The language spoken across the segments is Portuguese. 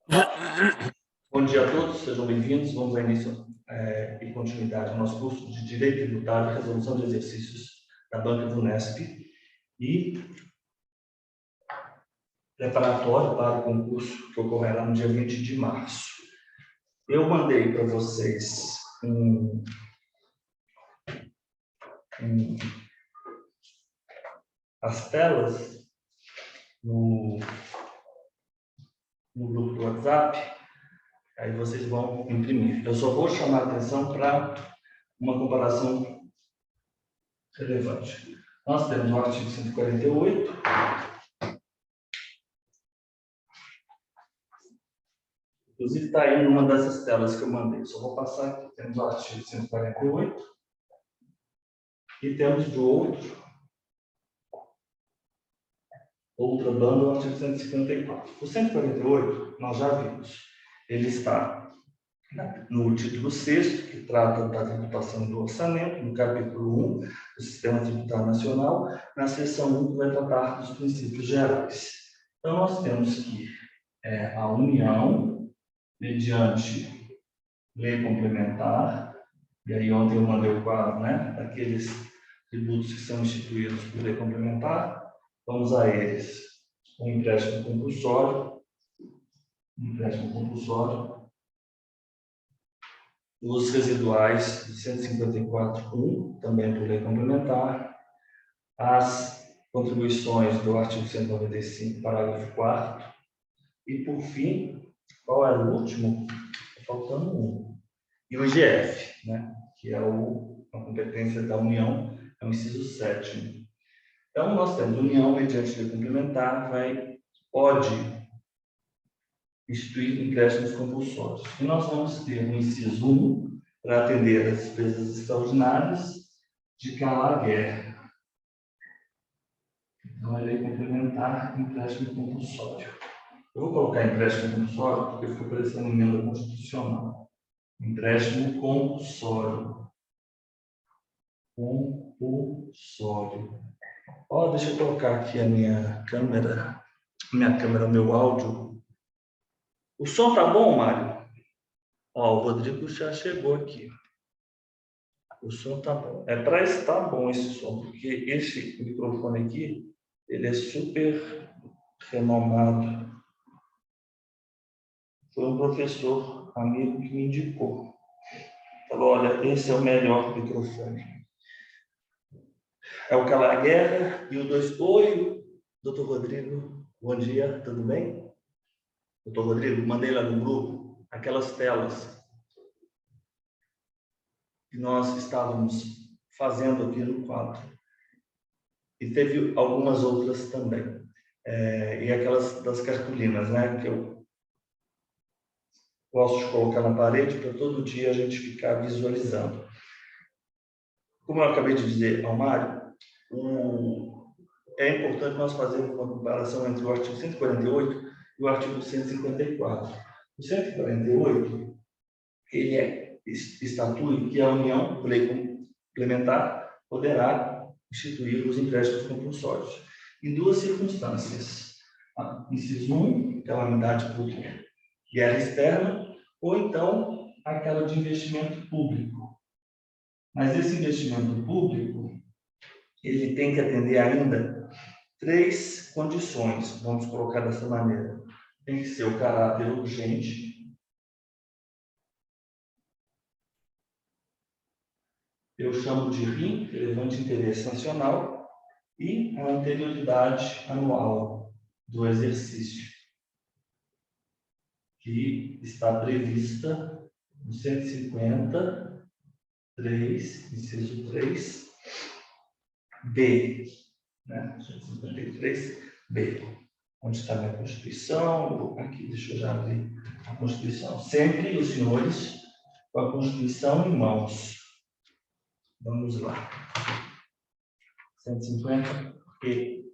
Bom dia a todos, sejam bem-vindos. Vamos dar início e continuidade ao nosso curso de Direito Tributário e Resolução de Exercícios da Banca Vunesp e preparatório para o concurso que ocorrerá no dia 20 de março. Eu mandei para vocês as telas no grupo do WhatsApp, aí vocês vão imprimir. Eu só vou chamar a atenção para uma comparação relevante. Nós temos o artigo 148, inclusive está aí numa dessas telas que eu mandei. Só vou passar aqui. Temos o artigo 148 e temos do outra banda o artigo 154. O 148, nós já vimos. Ele está no título 6º, que trata da tributação do orçamento, no capítulo 1 do Sistema Tributário Nacional, na seção 1, que vai tratar dos princípios gerais. Então, nós temos que a União, mediante lei complementar, e aí ontem eu mandei o quadro, daqueles tributos que são instituídos por lei complementar, vamos a eles. O empréstimo compulsório, os residuais de 154.1, também por lei complementar, as contribuições do artigo 195, parágrafo 4º, e, por fim, qual é o último? Faltando um. E o IGF, que é a competência da União, é o inciso 7º. Então, nós temos a União, mediante lei complementar, pode instituir empréstimos compulsórios. E nós vamos ter o inciso 1, para atender às despesas extraordinárias de calar-guerra. Então, a lei complementar, empréstimo compulsório. Eu vou colocar empréstimo compulsório porque ficou parecendo emenda constitucional. Empréstimo compulsório. Deixa eu colocar aqui a minha câmera, meu áudio. O som tá bom, Mário? O Rodrigo já chegou aqui. O som tá bom. É para estar bom esse som, porque esse microfone aqui, ele é super renomado. Foi um professor amigo que me indicou. Falou, olha, esse é o melhor microfone. É o Calar Guerra e o 2. Oi, doutor Rodrigo. Bom dia, tudo bem? Doutor Rodrigo, mandei lá no grupo aquelas telas que nós estávamos fazendo aqui no quadro. E teve algumas outras também. E aquelas das cartolinas, que eu gosto de colocar na parede para todo dia a gente ficar visualizando. Como eu acabei de dizer ao Mário, é importante nós fazermos uma comparação entre o artigo 148 e o artigo 154. O 148, ele estatui que a União, por lei complementar, poderá instituir os empréstimos compulsórios em duas circunstâncias. Inciso 1, calamidade pública, guerra externa, ou então aquela de investimento público. Mas esse investimento público, ele tem que atender ainda 3 condições, vamos colocar dessa maneira. Tem que ser o caráter urgente, eu chamo de RIN, relevante interesse nacional, e a anterioridade anual do exercício, que está prevista no 153, inciso 3, B, 153B, onde está a minha Constituição. Aqui, deixa eu já abrir a Constituição. Sempre os senhores com a Constituição em mãos. Vamos lá. 150, porque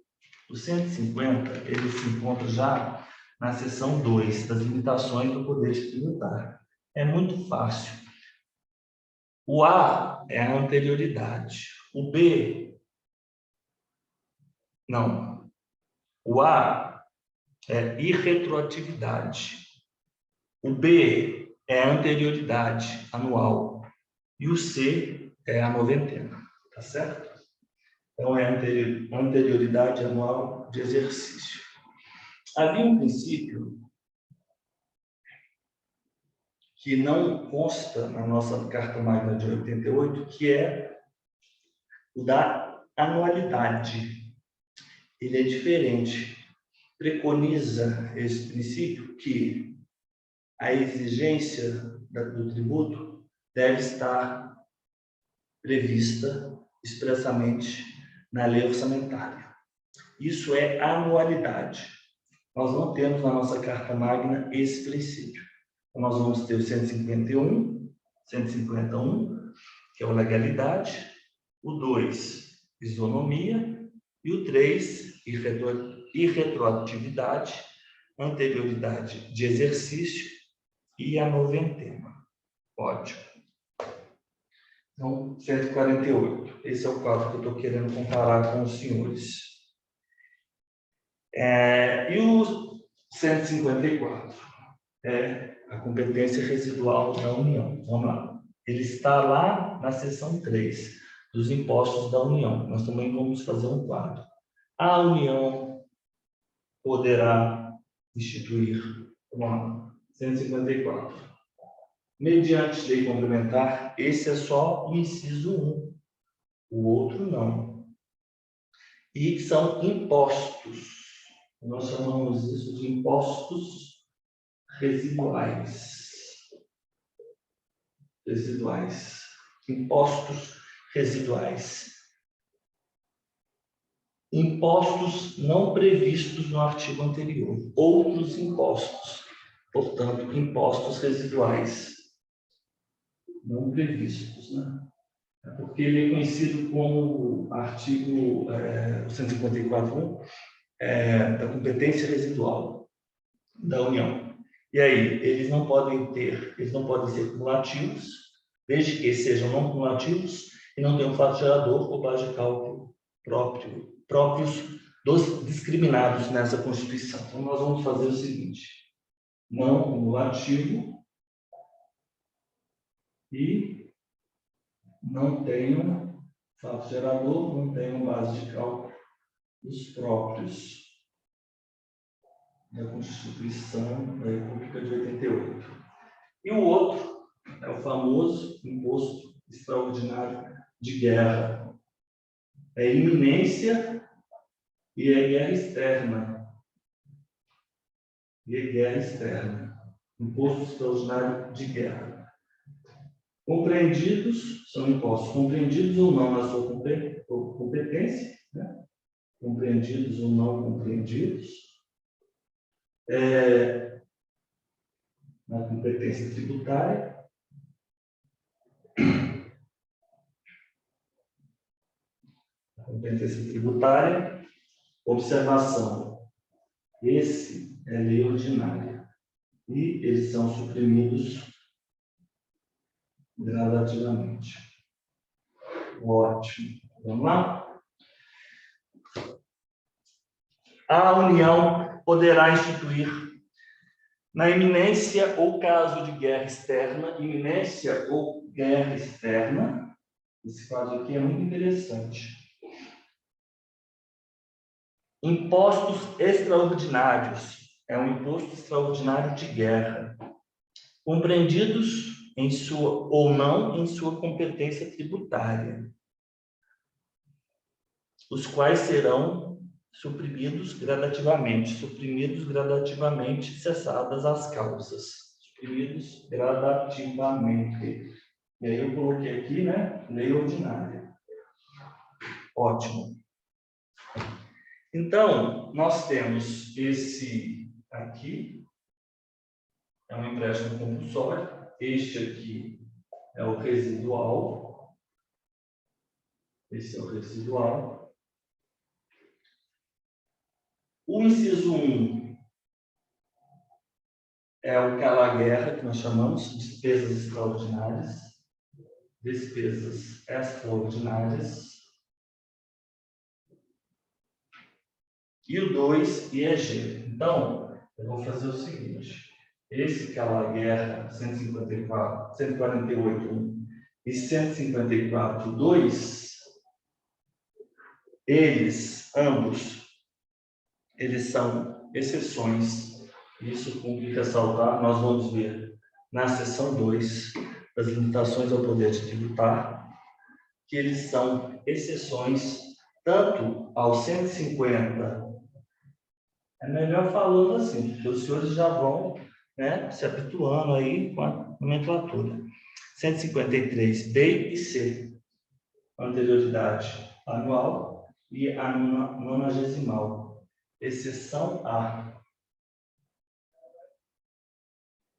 o 150, ele se encontra já na seção 2, das limitações do poder tributário. É muito fácil. O A é a anterioridade. O B, não. O A é irretroatividade. O B é a anterioridade anual e o C é a noventena, tá certo? Então, é a anterioridade anual de exercício. Havia um princípio que não consta na nossa Carta Magna de 88, que é o da anualidade. Ele é diferente. Preconiza esse princípio que a exigência do tributo deve estar prevista expressamente na lei orçamentária. Isso é anualidade. Nós não temos na nossa Carta Magna esse princípio. Então, nós vamos ter o 151, que é o legalidade, o 2, isonomia, e o 3, irretroatividade, anterioridade de exercício e a noventena. Ótimo. Então, 148. Esse é o quadro que eu estou querendo comparar com os senhores. E o 154 é a competência residual da União. Vamos lá. Ele está lá na seção 3 dos impostos da União. Nós também vamos fazer um quadro. A União poderá instituir, vamos lá, 154. Mediante lei complementar, esse é só o inciso 1, o outro não. E são impostos. Nós chamamos isso de impostos residuais. Impostos residuais. Impostos não previstos no artigo anterior. Outros impostos. Portanto, impostos residuais não previstos, né? Porque ele é conhecido como artigo 154.1 da competência residual da União. E aí, eles não podem ser cumulativos, desde que sejam não cumulativos e não tenham fato gerador ou base de cálculo próprios dos discriminados nessa Constituição. Então, nós vamos fazer o seguinte: não cumulativo e não tenham fato gerador, não tenham base de cálculo dos próprios da Constituição da República de 88. E o outro é o famoso imposto extraordinário de guerra. É iminência e é guerra externa. Imposto extraordinário de guerra. Compreendidos, são impostos compreendidos ou não na sua competência, né? Compreendidos ou não compreendidos, na competência tributária. Competência tributária, observação. Esse é lei ordinária e eles são suprimidos gradativamente. Ótimo. Vamos lá? A União poderá instituir, na iminência ou caso de guerra externa, esse caso aqui é muito interessante. Impostos extraordinários. É um imposto extraordinário de guerra, compreendidos em sua ou não em sua competência tributária, os quais serão suprimidos gradativamente, cessadas as causas. Suprimidos gradativamente. E aí eu coloquei aqui, né, lei ordinária. Ótimo. Então, nós temos esse aqui, é um empréstimo compulsório. Este aqui é o residual. Esse é o residual. O inciso 1 é o cala-guerra, que nós chamamos de despesas extraordinárias. Despesas extraordinárias. E o 2, IEG. Então, eu vou fazer o seguinte. esse aquela guerra 154, 148 e 154.2, ambos, eles são exceções. Isso cumpre ressaltar, nós vamos ver na seção 2 das limitações ao poder de tributar, que eles são exceções tanto ao 150. É melhor falando assim, porque os senhores já vão, né, se habituando aí com a nomenclatura. 153, B e C, anterioridade anual e a nonagesimal, exceção A.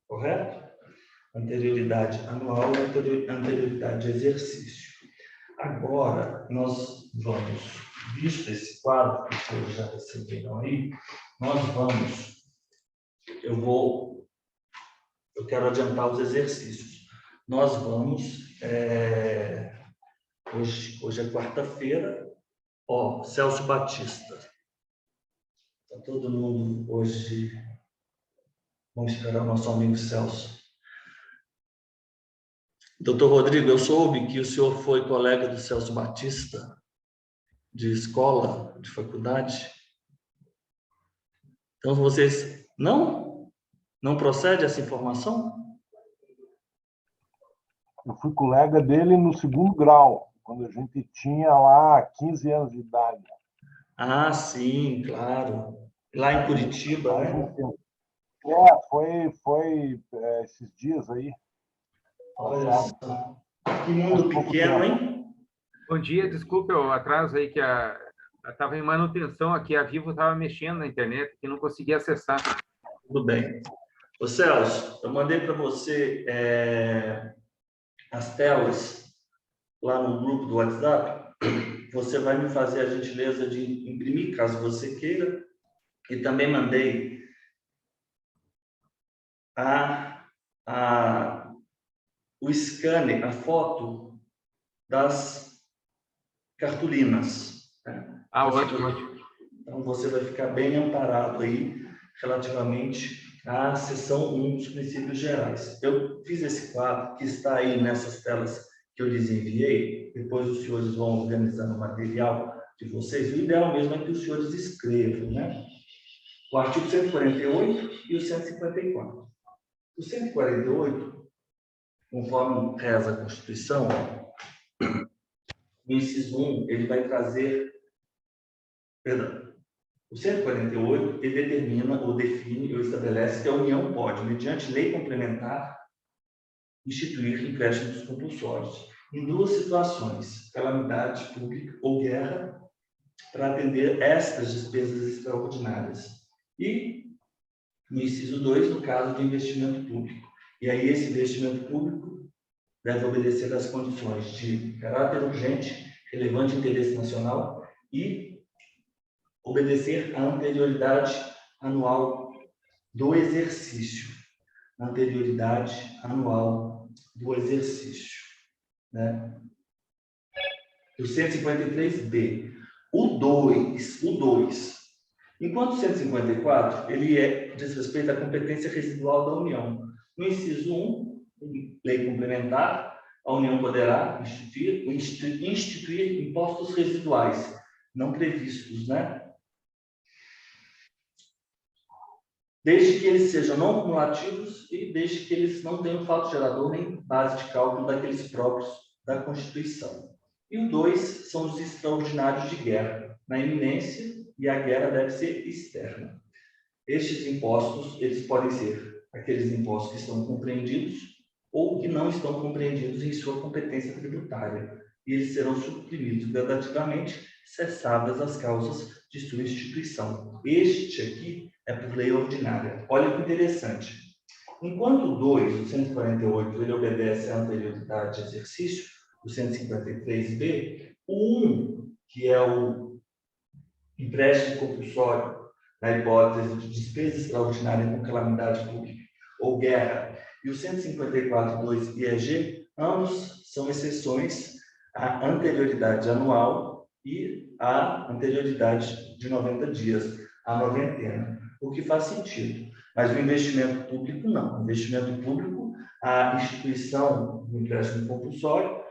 Correto? Anterioridade anual e anterioridade de exercício. Agora, nós vamos, visto esse quadro que vocês já receberam aí, nós vamos, eu quero adiantar os exercícios. Nós vamos, hoje é quarta-feira, Celso Batista. Está todo mundo hoje, vamos esperar o nosso amigo Celso. Doutor Rodrigo, eu soube que o senhor foi colega do Celso Batista, de escola, de faculdade. Então, vocês não procede essa informação? Eu fui colega dele no 2º grau, quando a gente tinha lá 15 anos de idade. Ah, sim, claro. Lá em Curitiba, né? Foi esses dias aí. Olha só. Que mundo pequeno, hein? Bom dia, desculpe o atraso aí, que estava em manutenção aqui, a Vivo estava mexendo na internet e não conseguia acessar. Tudo bem. Ô Celso, eu mandei para você as telas lá no grupo do WhatsApp. Você vai me fazer a gentileza de imprimir, caso você queira. E também mandei o scanner, a foto das cartolinas. Né? Ótimo. Então, você vai ficar bem amparado aí relativamente à seção 1 dos princípios gerais. Eu fiz esse quadro que está aí nessas telas que eu lhes enviei. Depois os senhores vão organizando o material de vocês. O ideal mesmo é que os senhores escrevam, né? O artigo 148 e o 154. O 148, conforme reza a Constituição, o inciso 1, ele vai trazer... Perdão. O 148, ele determina, ou define, ou estabelece que a União pode, mediante lei complementar, instituir empréstimos compulsórios em 2 situações: calamidade pública ou guerra, para atender estas despesas extraordinárias. E, no inciso 2, no caso de investimento público. E aí, esse investimento público deve obedecer às condições de caráter urgente, relevante interesse nacional e obedecer à anterioridade anual do exercício. Anterioridade anual do exercício. Né? O 153B. O 2. Enquanto o 154, ele diz respeito à competência residual da União. No inciso 1, lei complementar, a União poderá instituir impostos residuais, não previstos, né? Desde que eles sejam não cumulativos e desde que eles não tenham fato gerador nem base de cálculo daqueles próprios da Constituição. E o 2 são os extraordinários de guerra, na iminência, e a guerra deve ser externa. Estes impostos, eles podem ser aqueles impostos que estão compreendidos ou que não estão compreendidos em sua competência tributária, e eles serão suprimidos gradativamente, cessadas as causas de sua instituição. Este aqui é por lei ordinária. Olha que interessante. Enquanto o 2, o 148, ele obedece à anterioridade de exercício, o 153B, o 1, que é o empréstimo compulsório, na hipótese de despesa extraordinária com calamidade pública ou guerra, e o 154.2 IEG, ambos são exceções à anterioridade anual e à anterioridade de 90 dias, a noventena. O que faz sentido. Mas o investimento público, não. O investimento público, a instituição do empréstimo compulsório,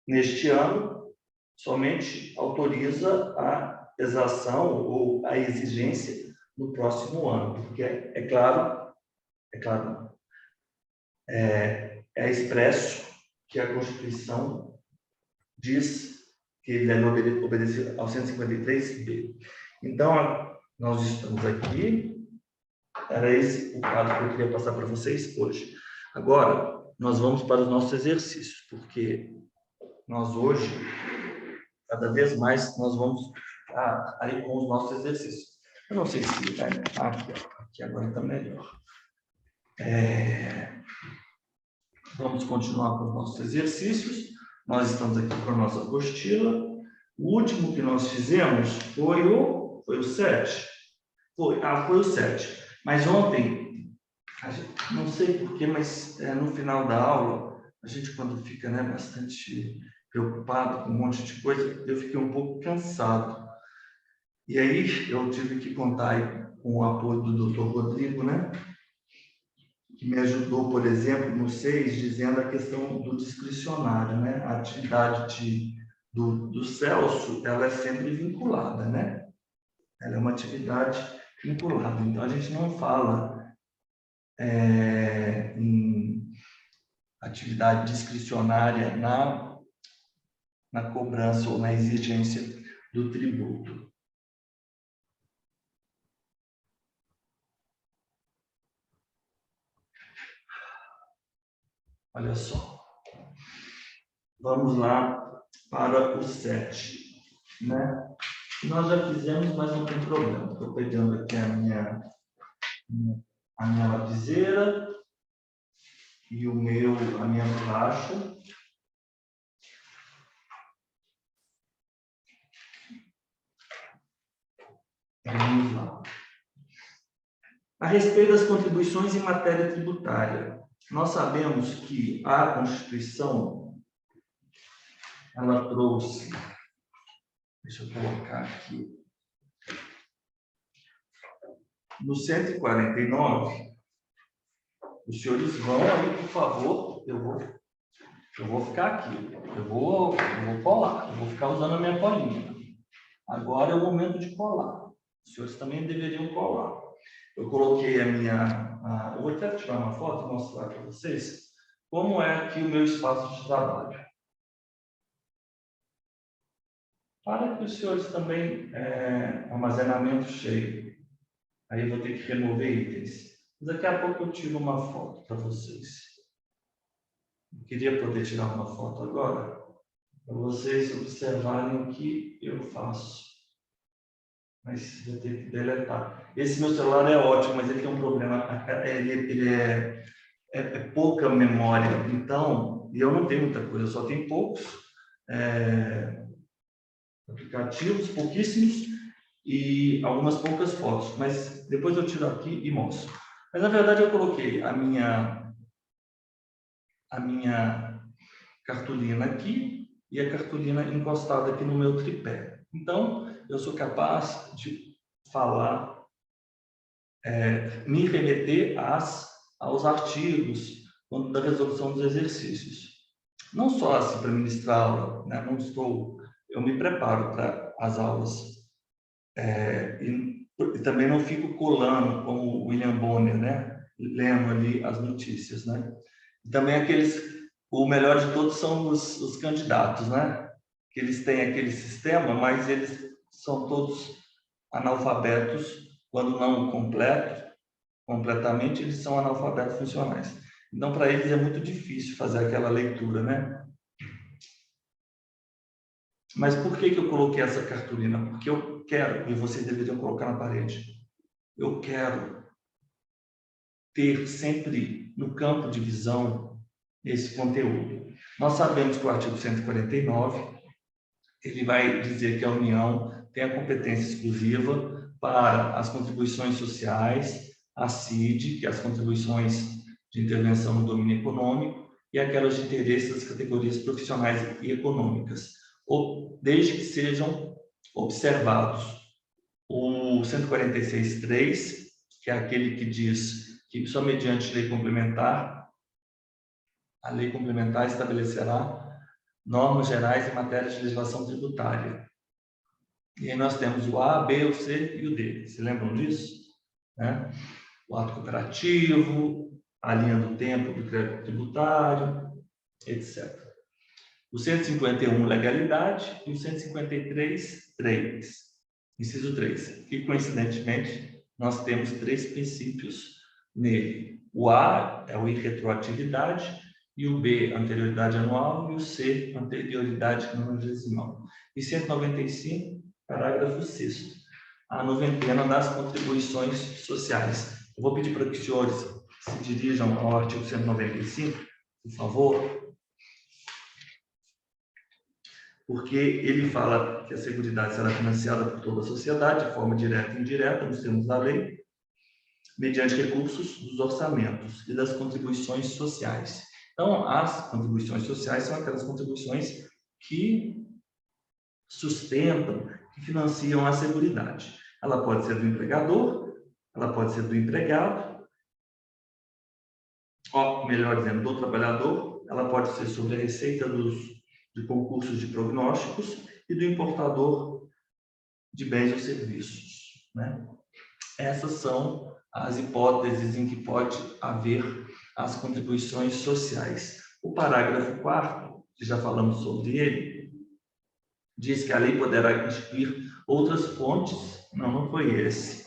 neste ano, somente autoriza a exação ou a exigência no próximo ano, porque é claro, é expresso que a Constituição diz que ele deve obedecer ao 153b. Então, nós estamos aqui, era esse o quadro que eu queria passar para vocês hoje. Agora, nós vamos para os nossos exercícios, porque nós hoje, cada vez mais, nós vamos aí com os nossos exercícios. Eu não sei se vai, né? Aqui agora está melhor. Vamos continuar com os nossos exercícios. Nós estamos aqui com a nossa apostila. O último que nós fizemos foi o 7. Foi o 7. Mas ontem, não sei porquê, mas no final da aula, a gente quando fica, né, bastante preocupado com um monte de coisa, eu fiquei um pouco cansado. E aí eu tive que contar aí com o apoio do Dr. Rodrigo, né? Que me ajudou, por exemplo, no 6, dizendo a questão do discricionário, né? A atividade do Celso, ela é sempre vinculada, né? Ela é uma atividade vinculada. Então, a gente não fala em atividade discricionária na cobrança ou na exigência do tributo. Olha só. Vamos lá para o 7, né? Nós já fizemos, mas não tem problema. Estou pegando aqui a minha lapiseira e a minha borracha. Vamos lá. A respeito das contribuições em matéria tributária, nós sabemos que a Constituição, ela trouxe, deixa eu colocar aqui, no 149, os senhores vão aí, por favor, eu vou ficar aqui, eu vou colar, eu vou ficar usando a minha colinha. Agora é o momento de colar. Os senhores também deveriam colar. Eu coloquei eu vou até tirar uma foto e mostrar para vocês como é aqui o meu espaço de trabalho. Para que os senhores também, armazenamento cheio. Aí eu vou ter que remover itens. Daqui a pouco eu tiro uma foto para vocês. Eu queria poder tirar uma foto agora, para vocês observarem o que eu faço. Mas vou ter que deletar. Esse meu celular é ótimo, mas ele tem um problema. Ele é pouca memória. Então, eu não tenho muita coisa, eu só tenho poucos aplicativos, pouquíssimos, e algumas poucas fotos. Mas depois eu tiro aqui e mostro. Mas, na verdade, eu coloquei a minha cartolina aqui e a cartolina encostada aqui no meu tripé. Então, eu sou capaz de falar, me remeter aos artigos da resolução dos exercícios. Não só assim para ministrar aula, né? Eu me preparo para as aulas e também não fico colando como o William Bonner, né? Lendo ali as notícias, né? E também o melhor de todos são os candidatos, né? Que eles têm aquele sistema, mas eles são todos analfabetos, quando não completamente, eles são analfabetos funcionais. Então, para eles é muito difícil fazer aquela leitura, né? Mas por que eu coloquei essa cartolina? Porque eu quero, e vocês deveriam colocar na parede, eu quero ter sempre no campo de visão esse conteúdo. Nós sabemos que o artigo 149, ele vai dizer que a União tem a competência exclusiva para as contribuições sociais, a CID, que é as contribuições de intervenção no domínio econômico, e aquelas de interesse das categorias profissionais e econômicas, desde que sejam observados o 146.3 que é aquele que diz que só mediante lei complementar, a lei complementar estabelecerá normas gerais em matéria de legislação tributária. E aí nós temos o A, B, o C e o D. Se lembram disso? Né? O ato cooperativo, a linha do tempo do crédito tributário, etc. O 151, legalidade, e o 153, 3. Inciso 3, que coincidentemente nós temos 3 princípios nele. O A é o irretroatividade, e o B, anterioridade anual, e o C, anterioridade nonagesimal. E 195, parágrafo 6º, a noventena das contribuições sociais. Eu vou pedir para que os senhores se dirijam ao artigo 195, por favor, porque ele fala que a Seguridade será financiada por toda a sociedade, de forma direta e indireta, nos termos da lei, mediante recursos dos orçamentos e das contribuições sociais. Então, as contribuições sociais são aquelas contribuições que sustentam, que financiam a Seguridade. Ela pode ser do empregador, ela pode ser do empregado, ou, melhor dizendo, do trabalhador, ela pode ser sobre a receita de concursos de prognósticos e do importador de bens ou serviços, né? Essas são as hipóteses em que pode haver as contribuições sociais. O parágrafo 4º, que já falamos sobre ele, diz que a lei poderá instituir outras fontes. Não foi esse.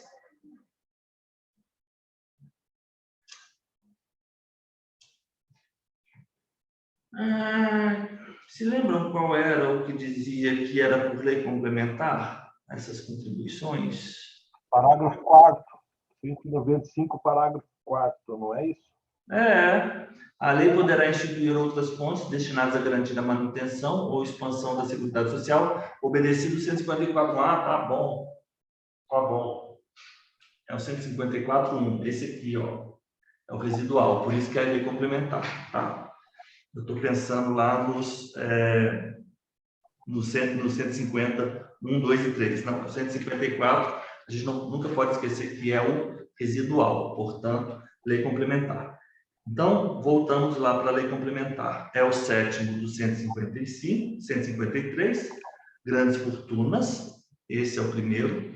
Se lembram qual era o que dizia que era por lei complementar essas contribuições? Parágrafo 4º, 195, parágrafo 4º, não é isso? A lei poderá instituir outras fontes destinadas a garantir a manutenção ou expansão da Seguridade Social, obedecido o 154. Tá bom. É o 154.1, esse aqui, ó, é o residual, por isso que é a lei complementar, tá? Eu estou pensando lá no 150, 1, 2 e 3. Não, o 154, a gente nunca pode esquecer que é o residual, portanto, lei complementar. Então, voltamos lá para a lei complementar. É o 7º do 155, 153, grandes fortunas, esse é o primeiro.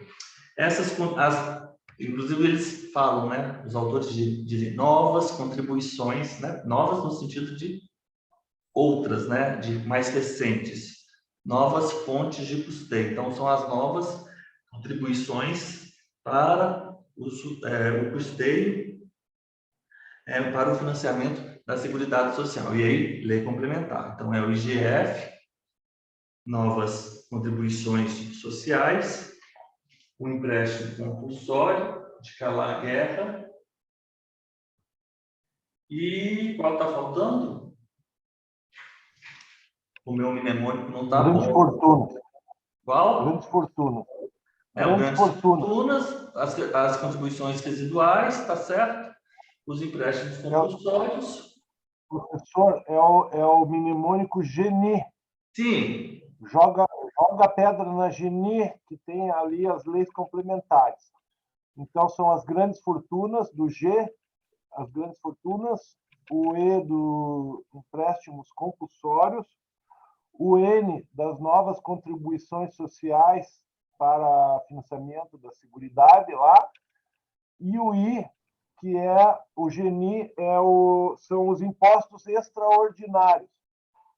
Inclusive, eles falam, né, os autores de novas contribuições, né, novas no sentido de outras, né, de mais recentes, novas fontes de custeio. Então, são as novas contribuições para o custeio, para o financiamento da Seguridade Social. E aí, lei complementar. Então, é o IGF, novas contribuições sociais, o empréstimo compulsório de calar a guerra. E qual está faltando? O meu mnemônico não está bom. Grandes fortunas. Qual? Grandes fortunas. Grandes fortunas, as contribuições residuais, está certo? Os empréstimos compulsórios. Professor, é o mnemônico GENI. Sim. Joga pedra na GENI, que tem ali as leis complementares. Então, são as grandes fortunas do G, as grandes fortunas, o E do empréstimos compulsórios, o N das novas contribuições sociais para financiamento da Seguridade lá, e o I, que é o GENI, são os impostos extraordinários.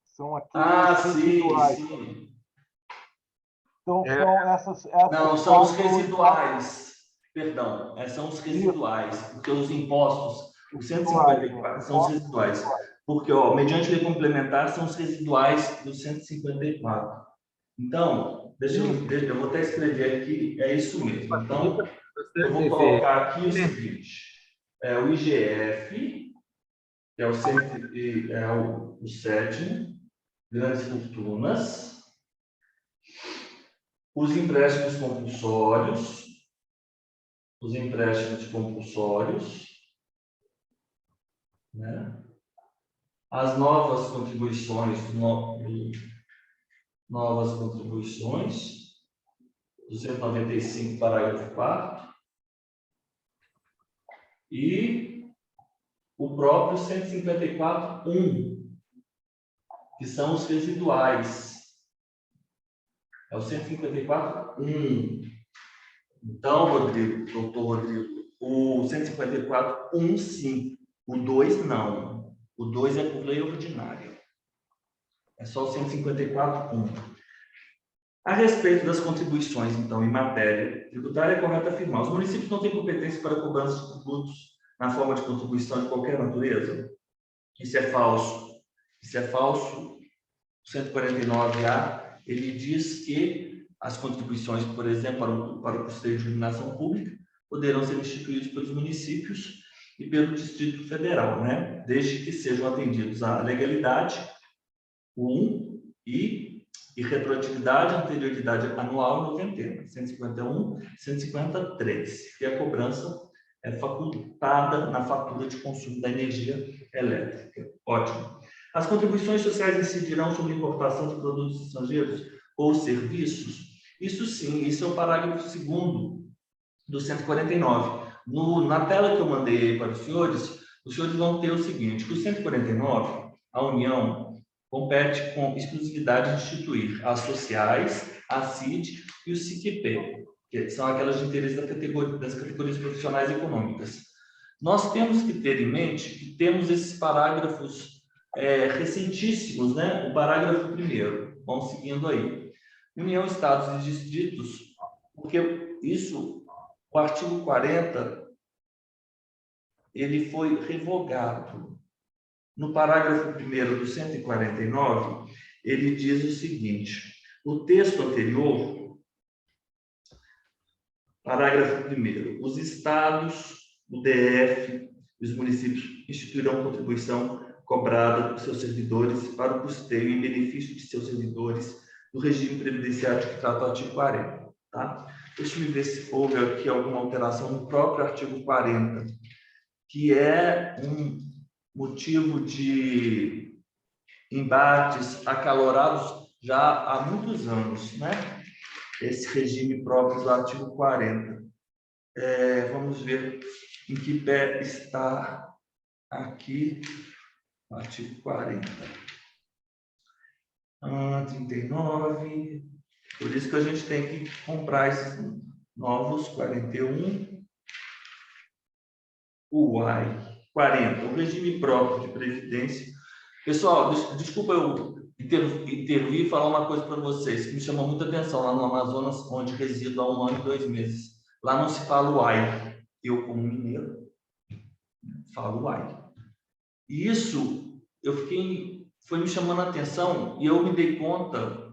São aqueles residuais. Sim. Então, são essas não, são os residuais. Perdão, são os residuais, porque os impostos, os 154 são os residuais. Porque, mediante lei complementar, são os residuais do 154. Então, eu vou até escrever aqui, é isso mesmo. Então, eu vou colocar aqui o seguinte: é o IGF, que é o 7º, grandes fortunas, os empréstimos compulsórios, né? As novas contribuições, do 195, parágrafo 4º, e o próprio 154.1, que são os residuais. É o 154.1. Então, Rodrigo, doutor Rodrigo, o 154.1, sim. O 2, não. O 2 é por lei ordinária. É só o 154.1. A respeito das contribuições, então, em matéria tributária, é correto afirmar: os municípios não têm competência para cobrança de tributos na forma de contribuição de qualquer natureza? Isso é falso. Isso é falso. O 149A, ele diz que as contribuições, por exemplo, para o custeio de iluminação pública, poderão ser instituídas pelos municípios e pelo Distrito Federal, né? Desde que sejam atendidos à legalidade, o 1, e retroatividade, anterioridade anual e noventena, 151, 153, e a cobrança é facultada na fatura de consumo da energia elétrica. Ótimo. As contribuições sociais incidirão sobre a importação de produtos estrangeiros ou serviços? Isso sim, isso é o parágrafo 2º do 149. Na tela que eu mandei para os senhores vão ter o seguinte: que o 149, a União compete com exclusividade de instituir as sociais, a CID e o SICP, que são aquelas de interesse das categorias profissionais econômicas. Nós temos que ter em mente que temos esses parágrafos recentíssimos, né? O parágrafo 1º, vamos seguindo aí. União, estados e distritos, porque isso, o artigo 40, ele foi revogado. No parágrafo 1º do 149, ele diz o seguinte: o texto anterior, parágrafo 1º, os estados, o DF e os municípios instituirão contribuição cobrada dos seus servidores para o custeio em benefício de seus servidores do regime previdenciário que trata o artigo 40. Tá? Deixa eu ver se houve aqui alguma alteração no próprio artigo 40, que é um motivo de embates acalorados já há muitos anos, né? Esse regime próprio do artigo 40. Vamos ver em que pé está aqui o artigo 40. 39. Por isso que a gente tem que comprar esses novos 41. O UAI 40, o regime próprio de previdência. Pessoal, desculpa eu intervir e falar uma coisa para vocês que me chamou muita atenção lá no Amazonas, onde resido há 1 ano e 2 meses. Lá não se fala UAI. Eu, como mineiro, falo UAI. E isso, foi me chamando a atenção e eu me dei conta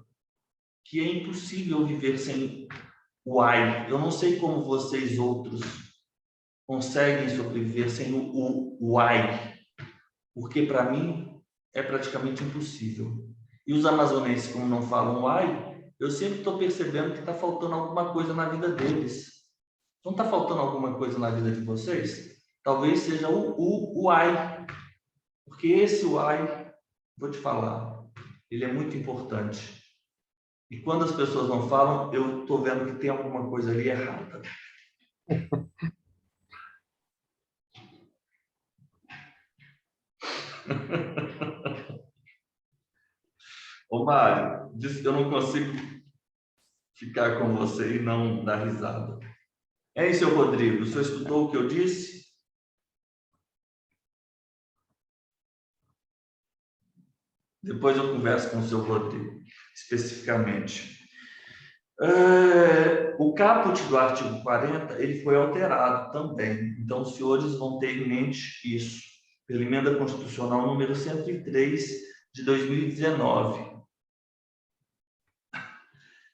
que é impossível viver sem UAI. Eu não sei como vocês outros conseguem sobreviver sem o UAI, porque para mim é praticamente impossível. E os amazonenses, como não falam UAI, eu sempre estou percebendo que está faltando alguma coisa na vida deles. Não está faltando alguma coisa na vida de vocês? Talvez seja o UAI, porque esse UAI, vou te falar, ele é muito importante. E quando as pessoas não falam, eu estou vendo que tem alguma coisa ali errada. Ô, Mário, disse que eu não consigo ficar com você e não dar risada. Hein, seu Rodrigo, o senhor escutou o que eu disse? Depois eu converso com o seu Rodrigo, especificamente. O caput do artigo 40, ele foi alterado também. Então, os senhores vão ter em mente isso, pela emenda constitucional número 103 de 2019.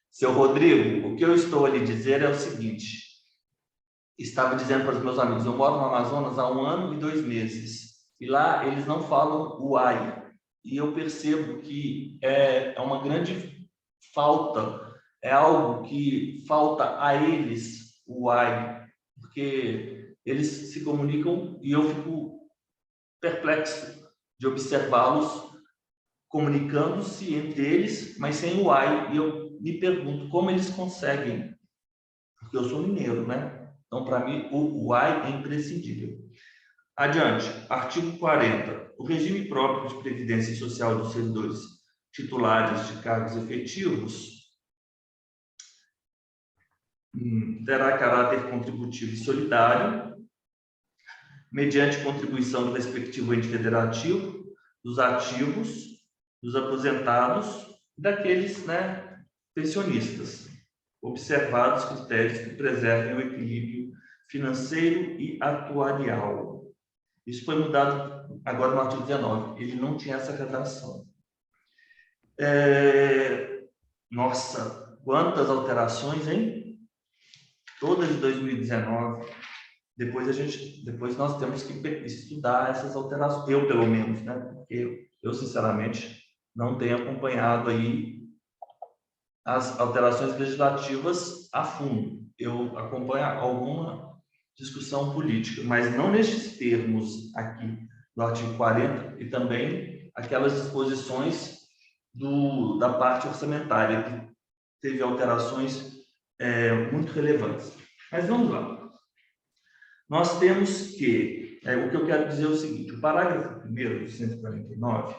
Seu Rodrigo, o que eu estou a lhe dizer é o seguinte: estava dizendo para os meus amigos, eu moro no Amazonas há 1 ano e 2 meses, e lá eles não falam UAI, e eu percebo que é uma grande falta, é algo que falta a eles, o UAI, porque eles se comunicam e eu fico perplexo de observá-los comunicando-se entre eles, mas sem o UAI, e eu me pergunto como eles conseguem, porque eu sou mineiro, né? Então, para mim, o why é imprescindível. Adiante, artigo 40. O regime próprio de previdência social dos servidores titulares de cargos efetivos terá caráter contributivo e solidário, mediante contribuição do respectivo ente federativo, dos ativos, dos aposentados e daqueles, né, pensionistas, observados critérios que preservem o equilíbrio financeiro e atuarial. Isso foi mudado agora no artigo 19. Ele não tinha essa redação. Nossa, quantas alterações, hein? Todas de 2019. Depois nós temos que estudar essas alterações. Eu, pelo menos, né? Porque eu, sinceramente, não tenho acompanhado aí as alterações legislativas a fundo. Eu acompanho alguma discussão política, mas não nestes termos aqui do artigo 40 e também aquelas disposições da parte orçamentária, que teve alterações muito relevantes. Mas vamos lá. Nós temos que, o que eu quero dizer é o seguinte, o parágrafo 1º do 149,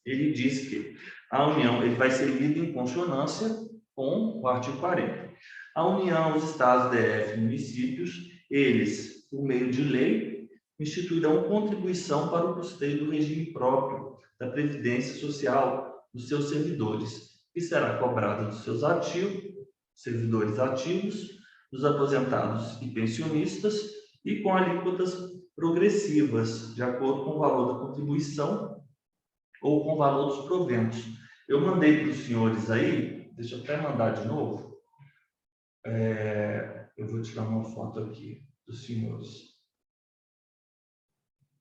ele diz que a União ele vai ser lido em consonância com o artigo 40. A União, os estados, DF e municípios, eles, por meio de lei, instituirão contribuição para o custeio do regime próprio da Previdência Social dos seus servidores, que será cobrada dos seus ativos, servidores ativos, dos aposentados e pensionistas, e com alíquotas progressivas, de acordo com o valor da contribuição ou com o valor dos proventos. Eu mandei para os senhores aí, deixa eu até mandar de novo, eu vou tirar uma foto aqui dos senhores.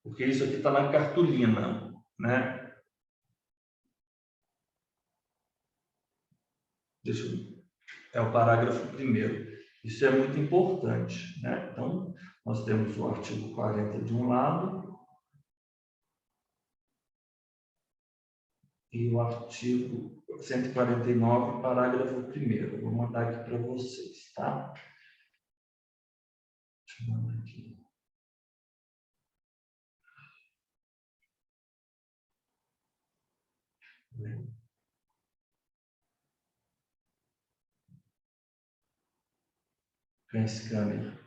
Porque isso aqui está na cartolina, né? Deixa eu ver. É o parágrafo 1º. Isso é muito importante, né? Então, nós temos o artigo 40 de um lado e o artigo 149, parágrafo 1º. Vou mandar aqui para vocês, tá? Deixa eu mandar aqui. Scanner.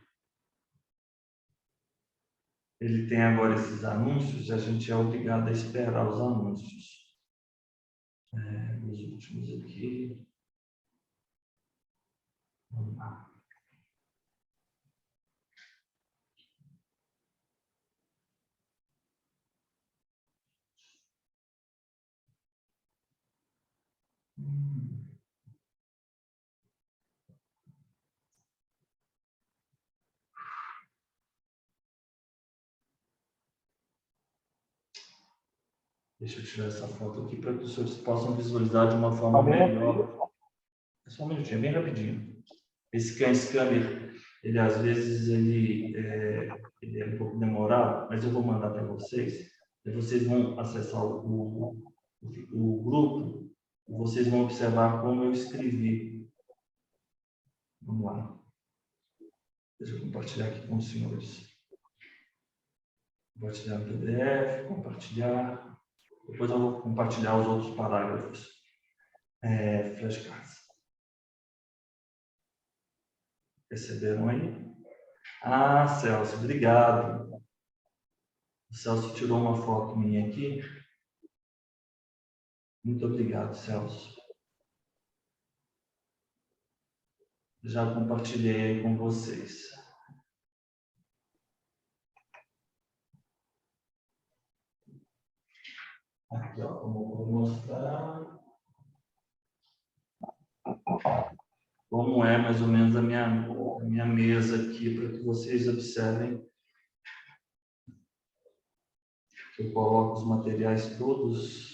Ele tem agora esses anúncios, a gente é obrigado a esperar os anúncios. Os últimos aqui. Vamos lá. Deixa eu tirar essa foto aqui para que os senhores possam visualizar de uma forma melhor. É só um minutinho, bem rapidinho. Esse scanner, ele às vezes ele é um pouco demorado, mas eu vou mandar para vocês. E vocês vão acessar o grupo e vocês vão observar como eu escrevi. Vamos lá. Deixa eu compartilhar aqui com os senhores. Compartilhar o PDF, compartilhar. Depois eu vou compartilhar os outros parágrafos. Flashcards. Receberam aí? Ah, Celso, obrigado. O Celso tirou uma foto minha aqui. Muito obrigado, Celso. Já compartilhei aí com vocês. Aqui, ó, como eu vou mostrar. Como é mais ou menos a minha mesa aqui, para que vocês observem. Eu coloco os materiais todos.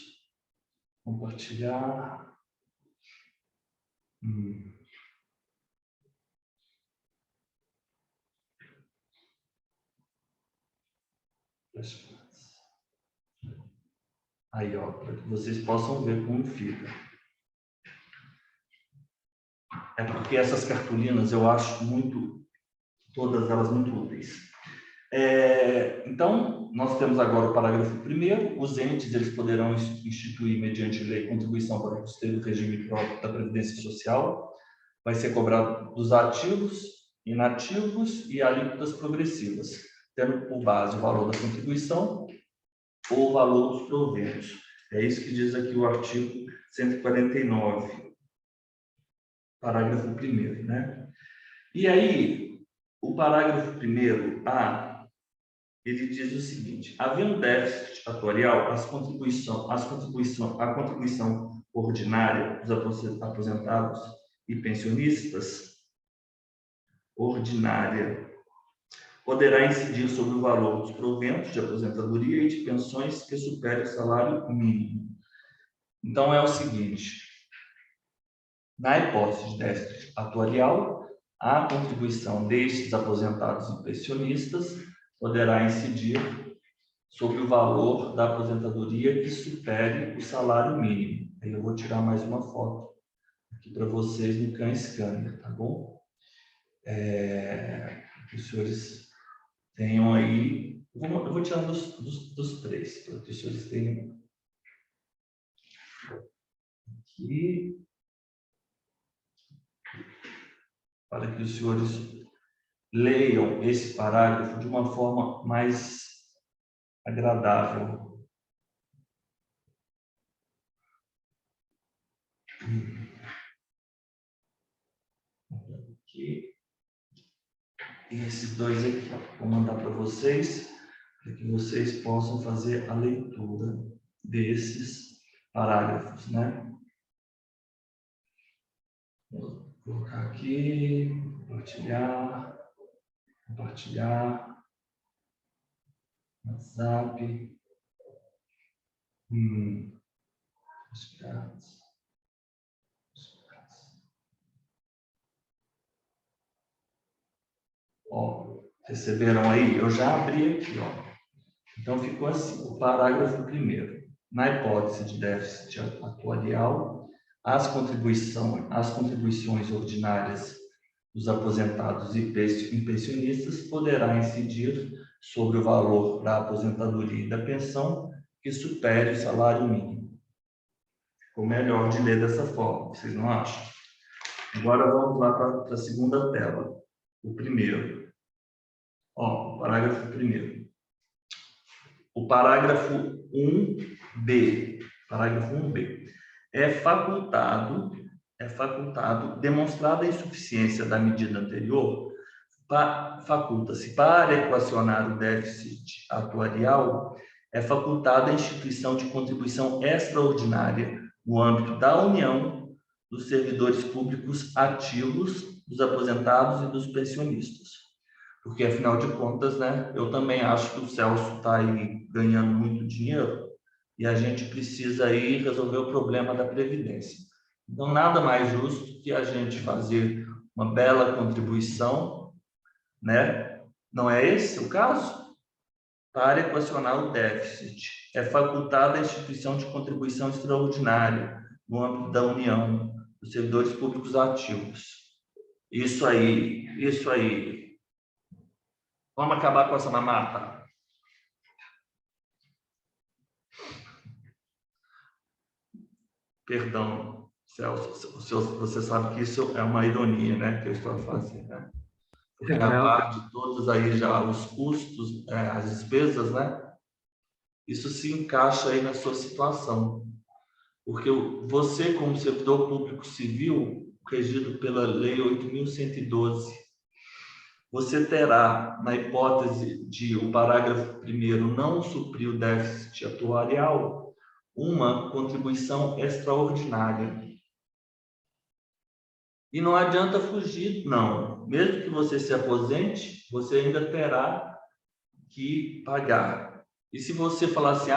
Compartilhar. Aí, ó, para que vocês possam ver como fica. É porque essas cartolinas eu acho muito todas elas muito úteis. Então, nós temos agora o parágrafo 1º, os entes eles poderão instituir, mediante lei, contribuição para o custeio do regime próprio da Previdência Social, vai ser cobrado dos ativos, inativos e alíquotas progressivas, tendo por base o valor da contribuição ou o valor dos proventos. É isso que diz aqui o artigo 149, parágrafo 1º, né? E aí, o parágrafo 1º, ele diz o seguinte: havendo déficit atuarial, a contribuição ordinária dos aposentados e pensionistas, ordinária, poderá incidir sobre o valor dos proventos de aposentadoria e de pensões que supere o salário mínimo. Então, é o seguinte: na hipótese de déficit atuarial, a contribuição destes aposentados e pensionistas poderá incidir sobre o valor da aposentadoria que supere o salário mínimo. Aí eu vou tirar mais uma foto aqui para vocês no Can Scanner, tá bom? Que os senhores tenham aí... Eu vou tirar dos três, para que os senhores tenham aqui... Para que os senhores leiam esse parágrafo de uma forma mais agradável. Aqui. E esses dois aqui, vou mandar para vocês, para que vocês possam fazer a leitura desses parágrafos, né? Vou colocar aqui, compartilhar, WhatsApp, Ó, receberam aí? Eu já abri aqui, ó. Então, ficou assim, o parágrafo 1º. Na hipótese de déficit atuarial, as contribuições ordinárias dos aposentados e pensionistas poderá incidir sobre o valor da aposentadoria e da pensão que supere o salário mínimo. Ficou melhor de ler dessa forma, vocês não acham? Agora vamos lá para a segunda tela. O primeiro. Ó, o parágrafo 1º. O parágrafo 1b. Parágrafo 1b. É facultado, demonstrada a insuficiência da medida anterior, faculta-se para equacionar o déficit atuarial, é facultada a instituição de contribuição extraordinária no âmbito da União dos servidores públicos ativos, dos aposentados e dos pensionistas. Porque, afinal de contas, né, eu também acho que o Celso está aí ganhando muito dinheiro e a gente precisa aí resolver o problema da Previdência. Então, nada mais justo que a gente fazer uma bela contribuição, né? Não é esse o caso? Para equacionar o déficit. É facultada a instituição de contribuição extraordinária no âmbito da União dos servidores públicos ativos. Isso aí, isso aí. Vamos acabar com essa mamata. Perdão, Celso, você sabe que isso é uma ironia, né, que eu estou a fazer, né? Porque a parte de todos aí já os custos, as despesas, né? Isso se encaixa aí na sua situação. Porque você, como servidor público civil, regido pela Lei 8.112, você terá, na hipótese de o parágrafo 1º não suprir o déficit atuarial, uma contribuição extraordinária. E não adianta fugir, não. Mesmo que você se aposente, você ainda terá que pagar. E se você falar assim,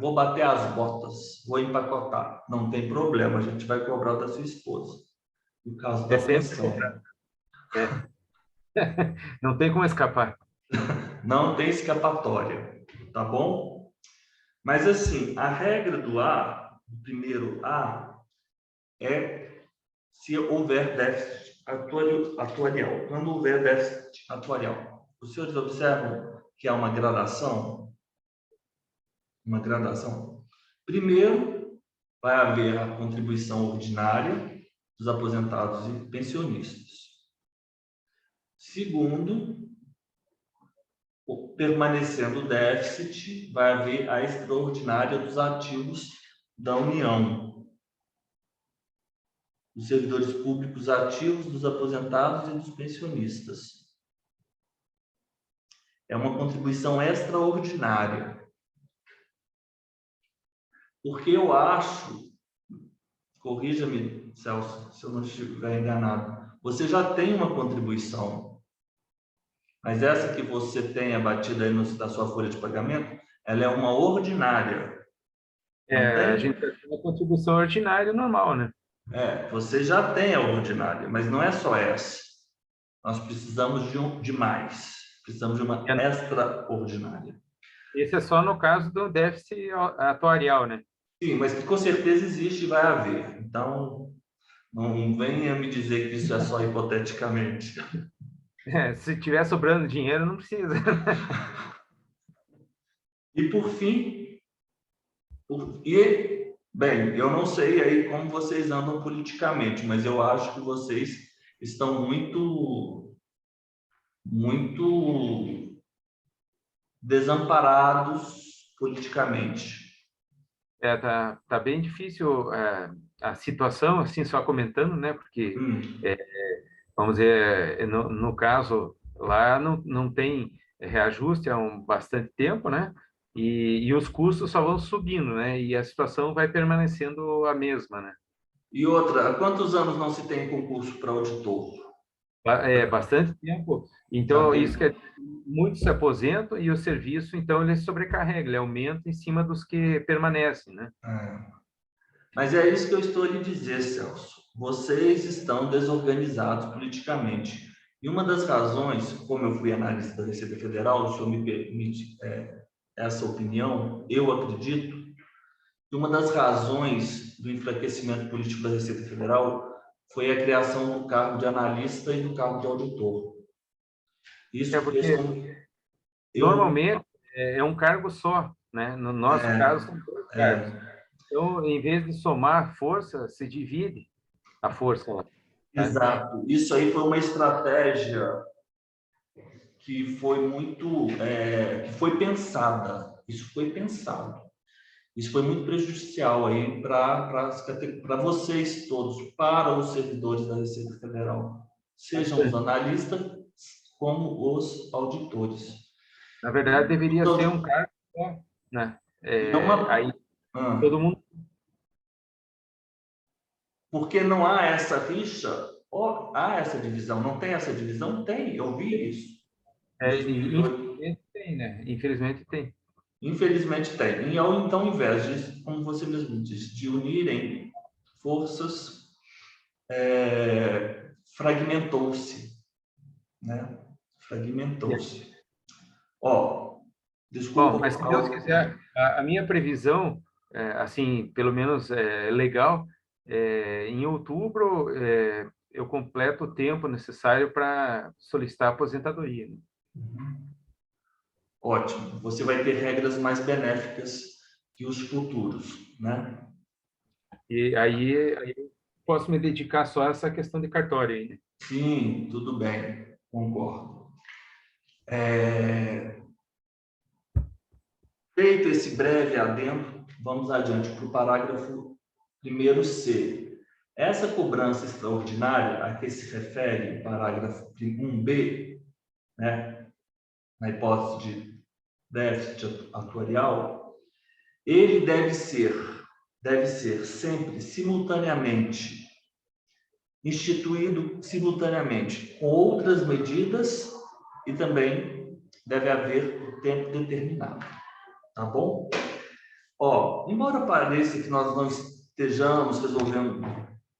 vou bater as botas, vou empacotar, não tem problema, a gente vai cobrar da sua esposa. No caso da pensão. Não tem como escapar. Não tem escapatória, tá bom? Mas assim, a regra do primeiro A, é se houver déficit atuarial. Quando houver déficit atuarial, os senhores observam que há uma gradação? Uma gradação. Primeiro, vai haver a contribuição ordinária dos aposentados e pensionistas. Segundo, permanecendo o déficit, vai haver a extraordinária dos ativos da União, dos servidores públicos ativos, dos aposentados e dos pensionistas. É uma contribuição extraordinária. Porque eu acho, corrija-me, Celso, se eu não estiver enganado, você já tem uma contribuição, mas essa que você tem abatida aí na sua folha de pagamento, ela é uma ordinária. A gente tem uma contribuição ordinária normal, né? Você já tem a ordinária, mas não é só essa. Nós precisamos de mais. Precisamos de uma extraordinária. Esse é só no caso do déficit atuarial, né? Sim, mas que com certeza existe e vai haver. Então, não venha me dizer que isso é só hipoteticamente. Se tiver sobrando dinheiro, não precisa. E por fim, bem, eu não sei aí como vocês andam politicamente, mas eu acho que vocês estão muito desamparados politicamente. Tá bem difícil a situação, assim, só comentando, né? Porque, vamos dizer, no caso, lá não tem reajuste há bastante tempo, né? E os custos só vão subindo, né? E a situação vai permanecendo a mesma, né? E outra, há quantos anos não se tem concurso para auditor? Bastante tempo. Então, isso que muitos se aposentam e o serviço, então, ele sobrecarrega, ele aumenta em cima dos que permanecem, né? Mas é isso que eu estou a lhe dizer, Celso. Vocês estão desorganizados politicamente. E uma das razões, como eu fui analista da Receita Federal, o senhor me permite essa opinião, eu acredito que uma das razões do enfraquecimento político da Receita Federal foi a criação do cargo de analista e do cargo de auditor. Isso porque normalmente é um cargo só, né? No nosso caso, são 2 cargos. Então, em vez de somar força, se divide a força lá. Exato. Isso aí foi uma estratégia que foi que foi pensada. Isso foi pensado. Isso foi muito prejudicial aí para vocês todos, para os servidores da Receita Federal, sejam os analistas como os auditores. Na verdade, deveria ser um cargo só, né? Aí todo mundo. Porque não há essa rixa, há essa divisão. Não tem essa divisão? Tem, eu vi isso. Infelizmente tem, né? Infelizmente tem. Infelizmente tem. E ao então, ao invés de, como você mesmo disse, de unirem forças, fragmentou-se, né? Fragmentou-se. Desculpa. Bom, mas se Deus quiser, a minha previsão, assim, pelo menos legal, em outubro eu completo o tempo necessário para solicitar a aposentadoria. Né? Ótimo. Você vai ter regras mais benéficas que os futuros, né? E aí eu posso me dedicar só a essa questão de cartório aí, né? Sim, tudo bem. Concordo. Feito esse breve adendo, vamos adiante para o parágrafo 1º-C. Essa cobrança extraordinária a que se refere o parágrafo 1b, né, na hipótese de déficit atuarial, ele deve ser sempre simultaneamente instituído simultaneamente com outras medidas e também deve haver o tempo determinado. Tá bom? Embora pareça que nós não estejamos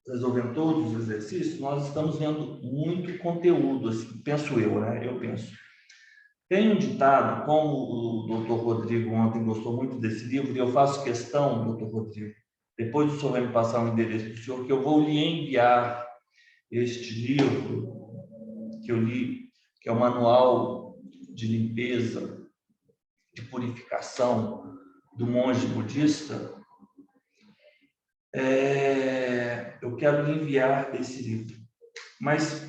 resolvendo todos os exercícios, nós estamos vendo muito conteúdo, assim, penso eu, né? Eu penso. Tem um ditado, como o doutor Rodrigo ontem gostou muito desse livro, e eu faço questão, doutor Rodrigo, depois o senhor vai me passar o endereço do senhor, que eu vou lhe enviar este livro que eu li, que é o Manual de Limpeza, de Purificação do Monge Budista, eu quero lhe enviar esse livro. Mas,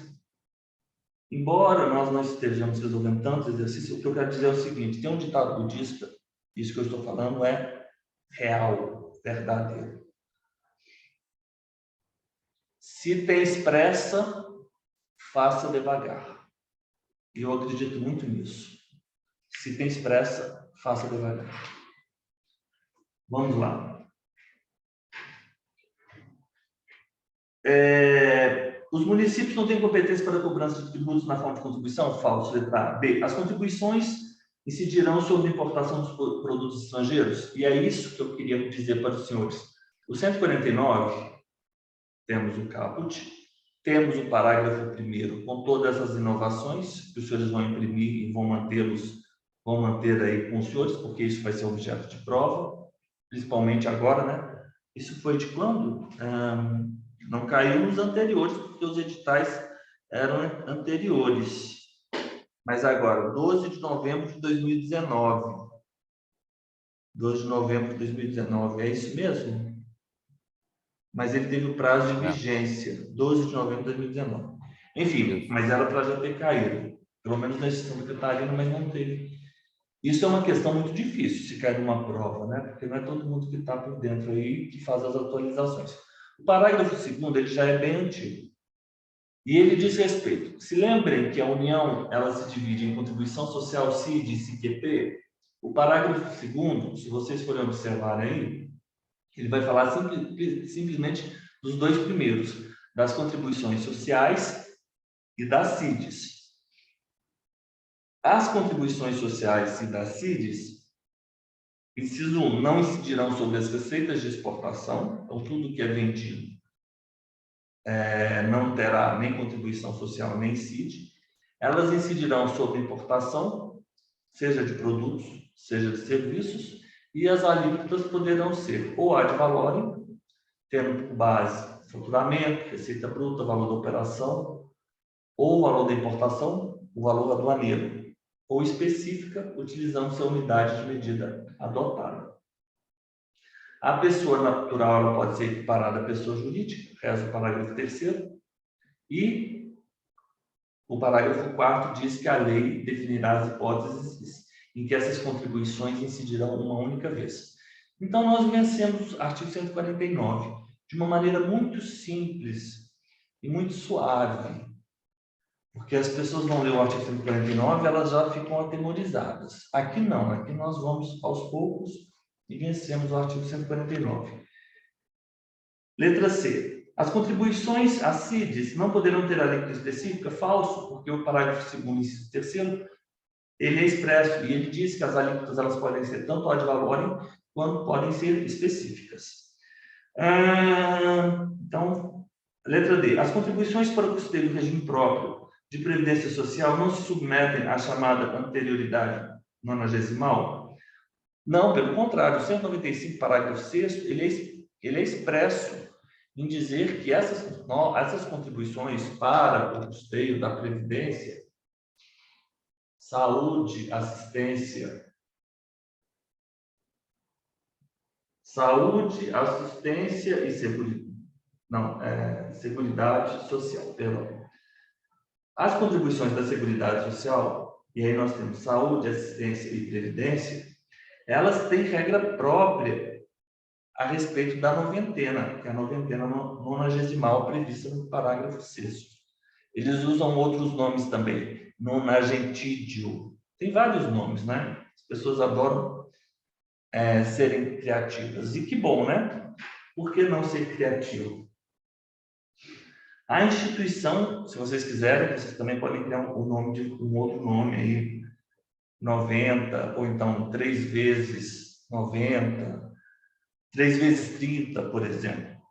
embora nós não estejamos resolvendo tantos exercícios, o que eu quero dizer é o seguinte: tem um ditado budista, isso que eu estou falando é real, verdadeiro. Se tens pressa, faça devagar. E eu acredito muito nisso. Se tens pressa, faça devagar. Vamos lá. Os municípios não têm competência para a cobrança de tributos na forma de contribuição? Falso. Letra A. B. As contribuições incidirão sobre a importação dos produtos estrangeiros? E é isso que eu queria dizer para os senhores. O 149, temos o caput, temos o parágrafo 1º com todas essas inovações que os senhores vão imprimir e vão manter aí com os senhores, porque isso vai ser objeto de prova, principalmente agora, né? Isso foi de quando? Não caiu nos anteriores, porque os editais eram anteriores. Mas agora, 12 de novembro de 2019. 12 de novembro de 2019, é isso mesmo? Mas ele teve o prazo de vigência, 12 de novembro de 2019. Enfim, mas era para já ter caído. Pelo menos na exceção secretária, mas não teve. Isso é uma questão muito difícil, se cair numa prova, né? Porque não é todo mundo que está por dentro aí que faz as atualizações. O parágrafo 2º, ele já é bem antigo. E ele diz respeito. Se lembrem que a União, ela se divide em contribuição social, CID e CQP. O parágrafo 2º, se vocês forem observar aí, ele vai falar simplesmente dos dois primeiros, das contribuições sociais e das CIDs. As contribuições sociais e das CIDs, inciso 1, não incidirão sobre as receitas de exportação, então tudo que é vendido não terá nem contribuição social nem CID. Elas incidirão sobre importação, seja de produtos, seja de serviços, e as alíquotas poderão ser ou ad valorem, tendo por base faturamento, receita bruta, valor da operação, ou valor da importação, o valor aduaneiro, ou específica, utilizando-se a unidade de medida adotada. A pessoa natural ela pode ser equiparada à pessoa jurídica, reza o parágrafo 3º, e o parágrafo 4º diz que a lei definirá as hipóteses em que essas contribuições incidirão uma única vez. Então, nós vencemos o artigo 149 de uma maneira muito simples e muito suave, porque as pessoas vão ler o artigo 149 e elas já ficam atemorizadas. Aqui não, aqui nós vamos aos poucos e vencemos o artigo 149. Letra C. As contribuições às CIDs não poderão ter alíquota específica? Falso, porque o parágrafo 2º, inciso 3º, ele é expresso e ele diz que as alíquotas elas podem ser tanto ad valorem quanto podem ser específicas. Então, letra D. As contribuições para o custeio do regime próprio de previdência social não se submetem à chamada anterioridade nonagesimal? Não, pelo contrário, o 195, parágrafo 6º, ele é expresso em dizer que essas contribuições para o custeio da previdência, saúde, assistência e seguridade social, perdão. As contribuições da Seguridade Social, e aí nós temos saúde, assistência e previdência, elas têm regra própria a respeito da noventena, que é a noventena nonagesimal prevista no parágrafo 6º. Eles usam outros nomes também, nonagentídio. Tem vários nomes, né? As pessoas adoram serem criativas. E que bom, né? Por que não ser criativo? A instituição, se vocês quiserem, vocês também podem criar um outro nome aí, 90, ou então 3 vezes 90, 3 vezes 30, por exemplo.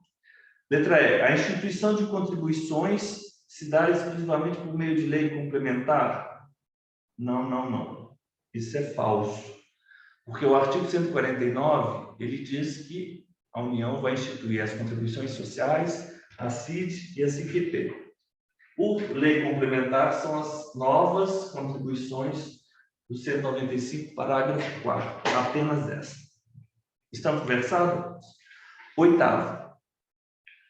Letra E. A instituição de contribuições se dá exclusivamente por meio de lei complementar? Não. Isso é falso. Porque o artigo 149, ele diz que a União vai instituir as contribuições sociais, a CID e a CQP. Por lei complementar, são as novas contribuições do 195, parágrafo 4º, apenas essa. Estamos conversados? 8º.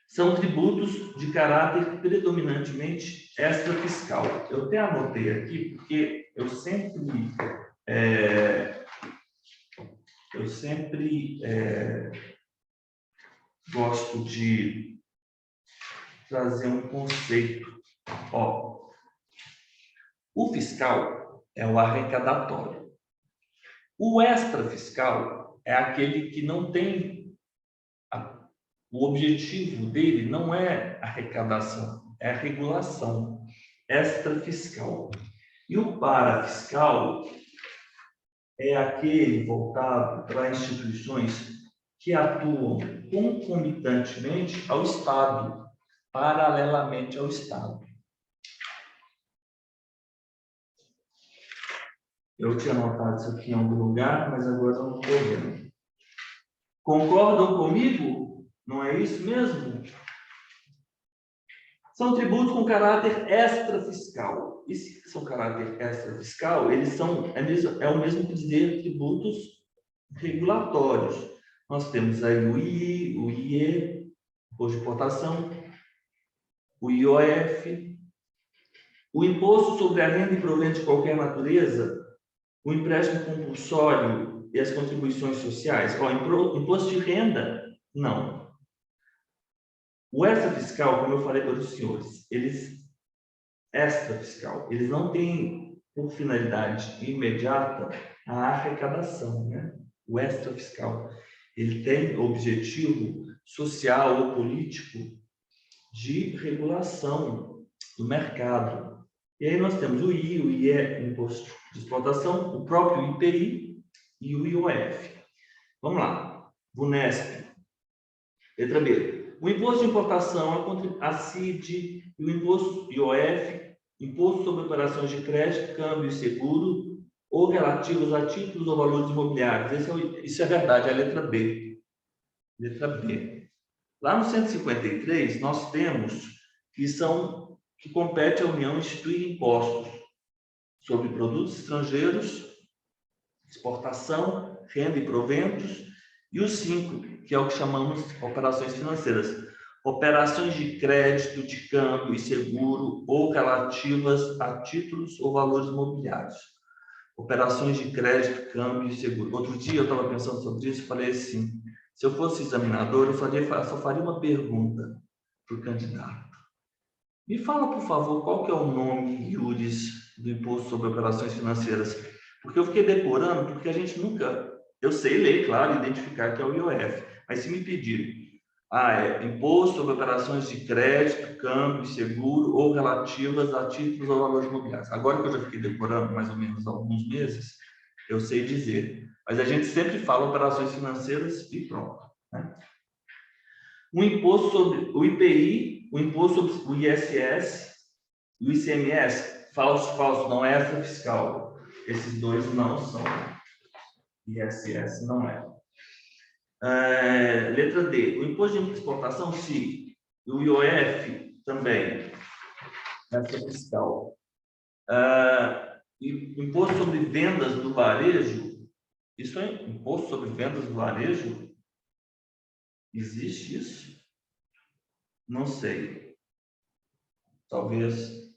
São tributos de caráter predominantemente extrafiscal. Eu até anotei aqui, porque eu sempre gosto de trazer um conceito. Ó, o fiscal é o arrecadatório. O extrafiscal é aquele que não tem... O objetivo dele não é arrecadação, é a regulação extrafiscal. E o parafiscal é aquele voltado para instituições que atuam concomitantemente ao Estado, paralelamente ao Estado. Eu tinha anotado isso aqui em algum lugar, mas agora eu não estou vendo. Concordam comigo? Não é isso mesmo? São tributos com caráter extrafiscal. E se são caráter extrafiscal, eles são, é o mesmo que dizer tributos regulatórios. Nós temos aí o II, o IE, imposto de importação, o IOF, o imposto sobre a renda e provento de qualquer natureza, o empréstimo compulsório e as contribuições sociais. Ó, imposto de renda, não. O extrafiscal, como eu falei para os senhores, extrafiscal, eles não têm por finalidade imediata a arrecadação, né? O extrafiscal, ele tem objetivo social ou político de regulação do mercado. E aí nós temos o I, o IE, Imposto de Exportação, o próprio IPI e o IOF. Vamos lá. VUNESP. Letra B. O imposto de importação, a CID e o imposto IOF, imposto sobre operações de crédito, câmbio e seguro, ou relativos a títulos ou valores imobiliários. Isso é verdade, é a letra B. Letra B. Lá no 153, nós temos que compete à União instituir impostos sobre produtos estrangeiros, exportação, renda e proventos, e o 5, que é o que chamamos de operações financeiras. Operações de crédito, de câmbio e seguro ou relativas a títulos ou valores imobiliários. Operações de crédito, câmbio e seguro. Outro dia eu estava pensando sobre isso e falei assim, se eu fosse examinador, eu só faria uma pergunta para o candidato. Me fala, por favor, qual que é o nome iuris do imposto sobre operações financeiras? Porque eu fiquei decorando, porque a gente nunca... Eu sei ler, claro, identificar que é o IOF, mas se me pedirem, imposto sobre operações de crédito, câmbio, seguro ou relativas a títulos ou valores imobiliários. Agora que eu já fiquei decorando mais ou menos há alguns meses, eu sei dizer. Mas a gente sempre fala operações financeiras e pronto, né? O imposto sobre o IPI, o imposto sobre o ISS, o ICMS, falso, não é extrafiscal. Esses dois não são. ISS não é. Letra D. O imposto de exportação, sim. O IOF também. Extrafiscal. Imposto sobre vendas do varejo. Isso é imposto sobre vendas do varejo? Existe isso? Não sei. Talvez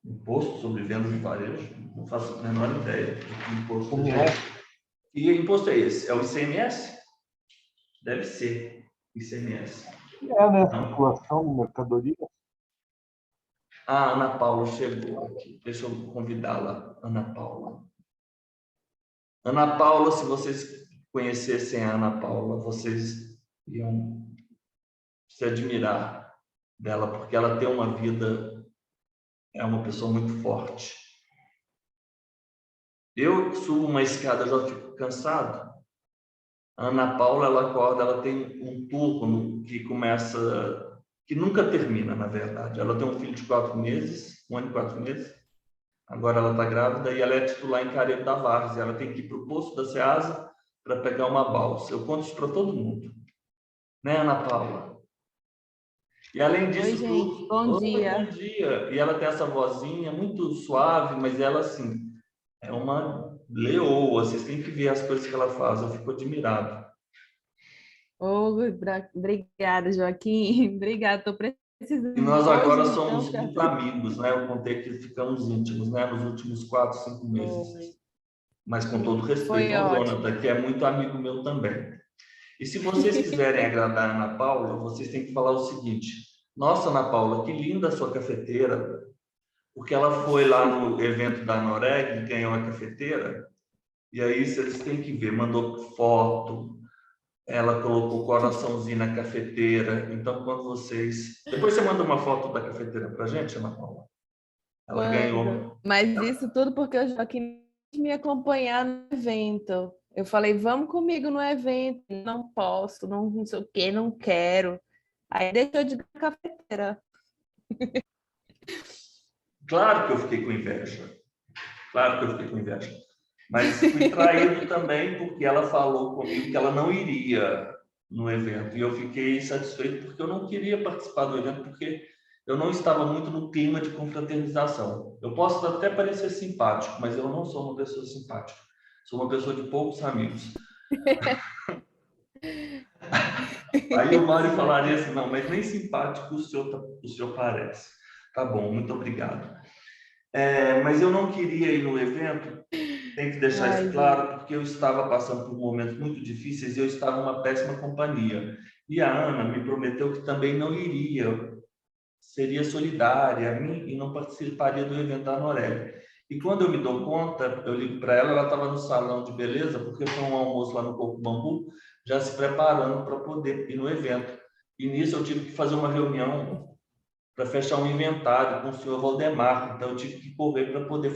imposto sobre vendas do varejo. Não faço a menor ideia de que imposto é. E imposto é esse? É o ICMS? Deve ser ICMS. É, né? Circulação de mercadoria. A Ana Paula chegou aqui. Deixa eu convidá-la, Ana Paula. Ana Paula, se vocês conhecessem a Ana Paula, vocês iam se admirar dela, porque ela tem uma vida, é uma pessoa muito forte. Eu subo uma escada, já fico cansado. A Ana Paula, ela acorda, ela tem um turno que começa, que nunca termina, na verdade. Ela tem um filho de 4 meses, 1 ano e 4 meses. Agora ela está grávida e ela é titular em Careiro da Várzea. Ela tem que ir para o posto da Ceasa para pegar uma balsa. Eu conto isso para todo mundo. Né, Ana Paula? E além Oi, disso gente, tudo, bom oi, dia. bom dia. E ela tem essa vozinha muito suave, mas ela assim é uma leoa. Vocês têm que ver as coisas que ela faz. Eu fico admirado. Obrigada, Joaquim. Obrigada, estou E precisando nós hoje, agora então, somos para... muito amigos, né? Eu contei que ficamos íntimos, né? Nos últimos 4, 5 meses. Foi, Mas com todo respeito foi ao ótimo. Jonathan, que é muito amigo meu também. E se vocês quiserem agradar a Ana Paula, vocês têm que falar o seguinte: nossa, Ana Paula, que linda a sua cafeteira, porque ela foi lá no evento da Noreg e ganhou a cafeteira, e aí vocês têm que ver, mandou foto, ela colocou coraçãozinho na cafeteira. Então, quando vocês. Depois você manda uma foto da cafeteira pra gente, Ana Paula. Ela Mando. ganhou. Mas isso tudo porque o Joaquim quis me acompanhar no evento. Eu falei, vamos comigo no evento. Não posso, não sei o quê, não quero. Aí deixou de ganhar cafeteira. Claro que eu fiquei com inveja. Claro que eu fiquei com inveja. Mas fui traído também porque ela falou comigo que ela não iria no evento. E eu fiquei insatisfeito porque eu não queria participar do evento, porque eu não estava muito no clima de confraternização. Eu posso até parecer simpático, mas eu não sou uma pessoa simpática. Sou uma pessoa de poucos amigos. Aí o Mário falaria assim, não, mas nem simpático o senhor parece. Tá bom, muito obrigado. Mas eu não queria ir no evento, tem que deixar isso claro, porque eu estava passando por momentos muito difíceis e eu estava numa péssima companhia. E a Ana me prometeu que também não iria, seria solidária a mim e não participaria do evento da Noreg. E quando eu me dou conta, eu ligo para ela, ela estava no salão de beleza, porque foi um almoço lá no Coco Bambu, já se preparando para poder ir no evento. E nisso eu tive que fazer uma reunião para fechar um inventário com o senhor Valdemar. Então eu tive que correr para poder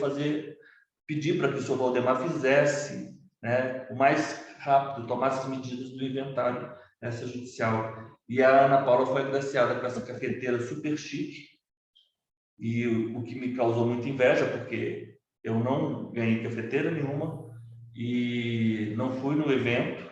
pedir para que o senhor Valdemar fizesse, né, o mais rápido, tomasse as medidas do inventário judicial. E a Ana Paula foi agraciada com essa cafeteira super chique, e o que me causou muita inveja, porque eu não ganhei cafeteira nenhuma e não fui no evento,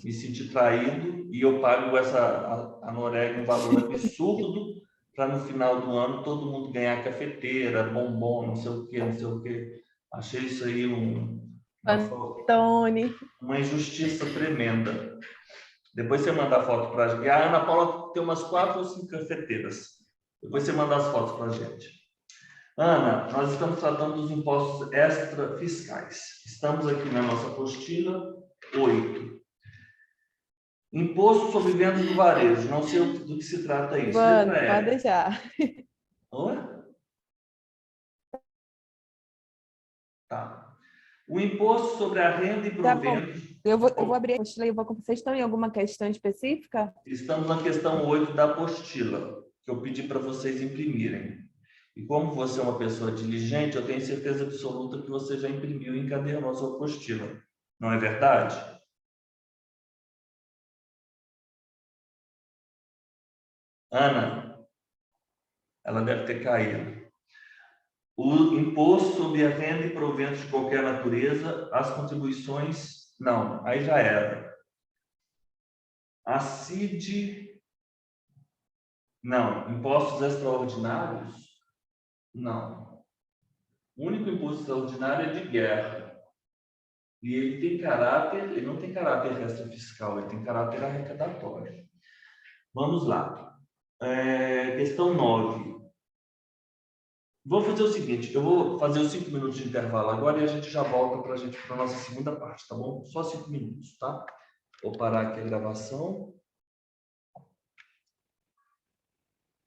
me senti traído, e eu pago a Noreg um valor absurdo para no final do ano todo mundo ganhar cafeteira, bombom, não sei o quê, não sei o quê. Achei isso aí uma injustiça tremenda. Depois você manda a foto para a gente. A Ana Paula tem umas 4 ou 5 cafeteiras. Depois você manda as fotos para a gente. Ana, nós estamos tratando dos impostos extrafiscais. Estamos aqui na nossa apostila 8. Imposto sobre venda do varejo. Não sei do que se trata isso. Mano, pode deixar. Oi? Tá. O imposto sobre a renda e proventos... Tá, eu vou abrir a apostila e vocês estão em alguma questão específica? Estamos na questão 8 da apostila, que eu pedi para vocês imprimirem. E como você é uma pessoa diligente, eu tenho certeza absoluta que você já imprimiu e encadernou a sua apostila. Não é verdade? Ana, ela deve ter caído. O imposto sobre a renda e proventos de qualquer natureza, as contribuições, não, aí já era. A CID, não. Impostos extraordinários, não. O único imposto extraordinário é de guerra. E ele não tem caráter extrafiscal, ele tem caráter arrecadatório. Vamos lá. Questão 9. Vou fazer o seguinte, eu vou fazer os 5 minutos de intervalo agora e a gente já volta para a nossa segunda parte, tá bom? Só 5 minutos, tá? Vou parar aqui a gravação.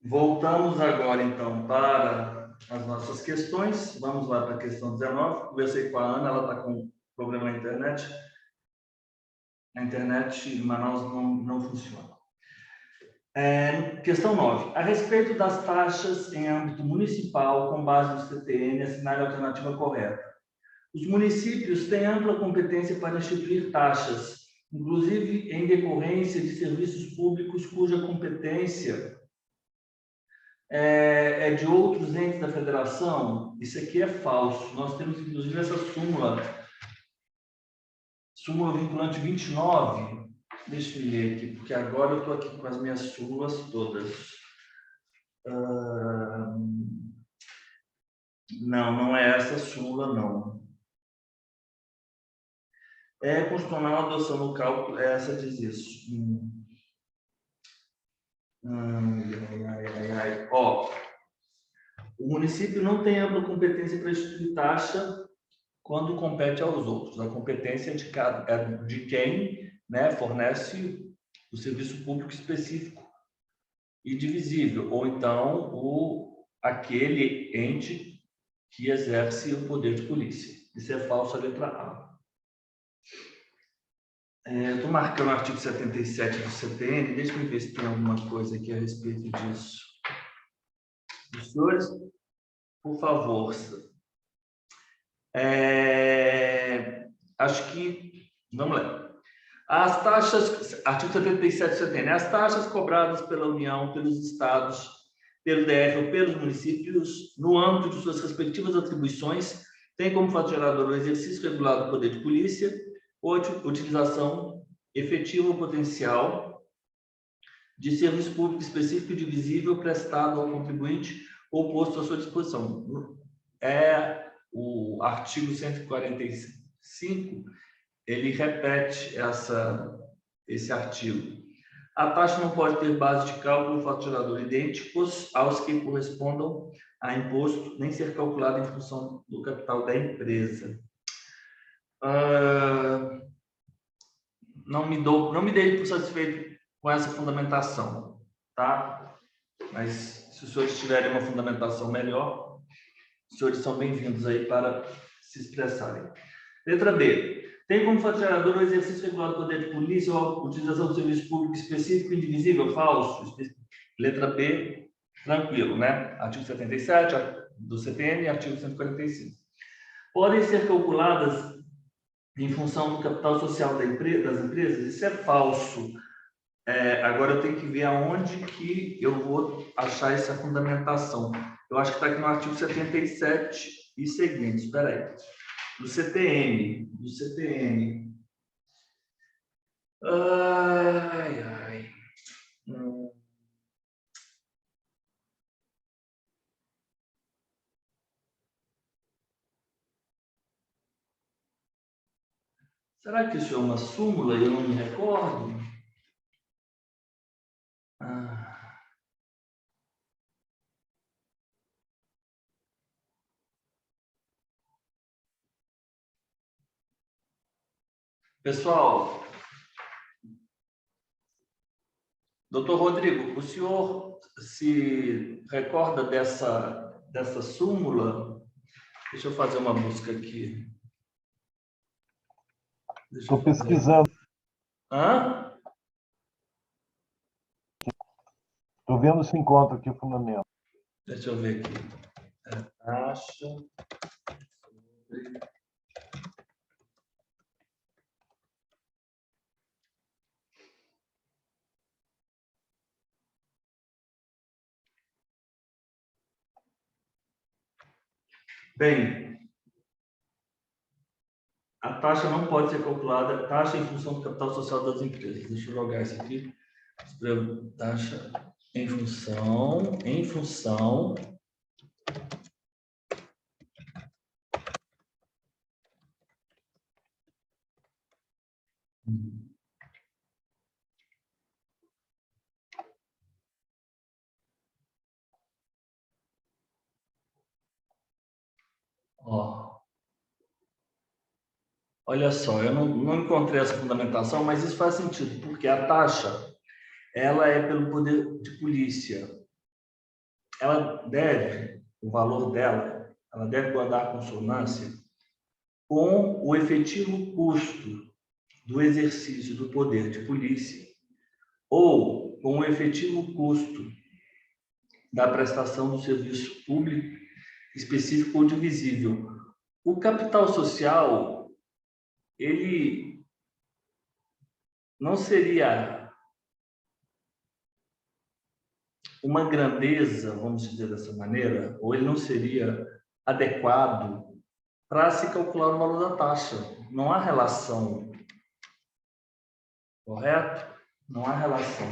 Voltamos agora, então, para as nossas questões. Vamos lá para a questão 19. Conversei com a Ana, ela está com problema na internet. A internet em Manaus não funciona. Questão 9. A respeito das taxas em âmbito municipal, com base no CTN, assinale a alternativa correta. Os municípios têm ampla competência para instituir taxas, inclusive em decorrência de serviços públicos cuja competência é de outros entes da federação. Isso aqui é falso. Nós temos, inclusive, essa súmula vinculante 29. Deixa eu ler aqui, porque agora eu estou aqui com as minhas súmulas todas. Não, não é essa súmula, não. É constitucional a adoção no cálculo, essa diz isso. Ó, o município não tem ampla competência para instituir taxa quando compete aos outros. A competência é de quem, né, fornece o serviço público específico e divisível, ou então aquele ente que exerce o poder de polícia. Isso é falso, a letra A. Estou marcando o artigo 77 do CPN, deixa eu ver se tem alguma coisa aqui a respeito disso. Os senhores, por favor. Acho que... Vamos lá. As taxas... Artigo 77 do CPN. As taxas cobradas pela União, pelos estados, pelo DF ou pelos municípios, no âmbito de suas respectivas atribuições, têm como fato gerador o exercício regulado do poder de polícia ou utilização efetiva ou potencial de serviço público específico e divisível prestado ao contribuinte ou posto à sua disposição. O artigo 145, ele repete esse artigo. A taxa não pode ter base de cálculo ou fato gerador idênticos aos que correspondam a imposto, nem ser calculada em função do capital da empresa. Não me dei por satisfeito com essa fundamentação, tá? Mas se os senhores tiverem uma fundamentação melhor, os senhores são bem-vindos aí para se expressarem. Letra B. Tem como fato gerador o exercício regular do poder de polícia ou a utilização do serviço público específico indivisível? Falso. Letra B, tranquilo, né? Artigo 77 do CPM e artigo 145. Podem ser calculadas em função do capital social das empresas? Isso é falso. Agora eu tenho que ver aonde que eu vou achar essa fundamentação. Eu acho que está aqui no artigo 77 e seguintes. Espera aí. Do CTN. Será que isso é uma súmula e eu não me recordo? Pessoal, doutor Rodrigo, o senhor se recorda dessa súmula? Deixa eu fazer uma busca aqui. Estou pesquisando. Estou vendo se encontra aqui o fundamento. Deixa eu ver aqui. Taxa. Bem, a taxa não pode ser calculada, taxa em função do capital social das empresas. Deixa eu jogar isso aqui. Taxa em função. Olha só, eu não encontrei essa fundamentação, mas isso faz sentido, porque a taxa, ela é pelo poder de polícia. O valor dela, ela deve guardar consonância com o efetivo custo do exercício do poder de polícia ou com o efetivo custo da prestação do serviço público específico ou divisível. O capital social, ele não seria uma grandeza, vamos dizer dessa maneira, ou ele não seria adequado para se calcular o valor da taxa. Não há relação, correto? Não há relação.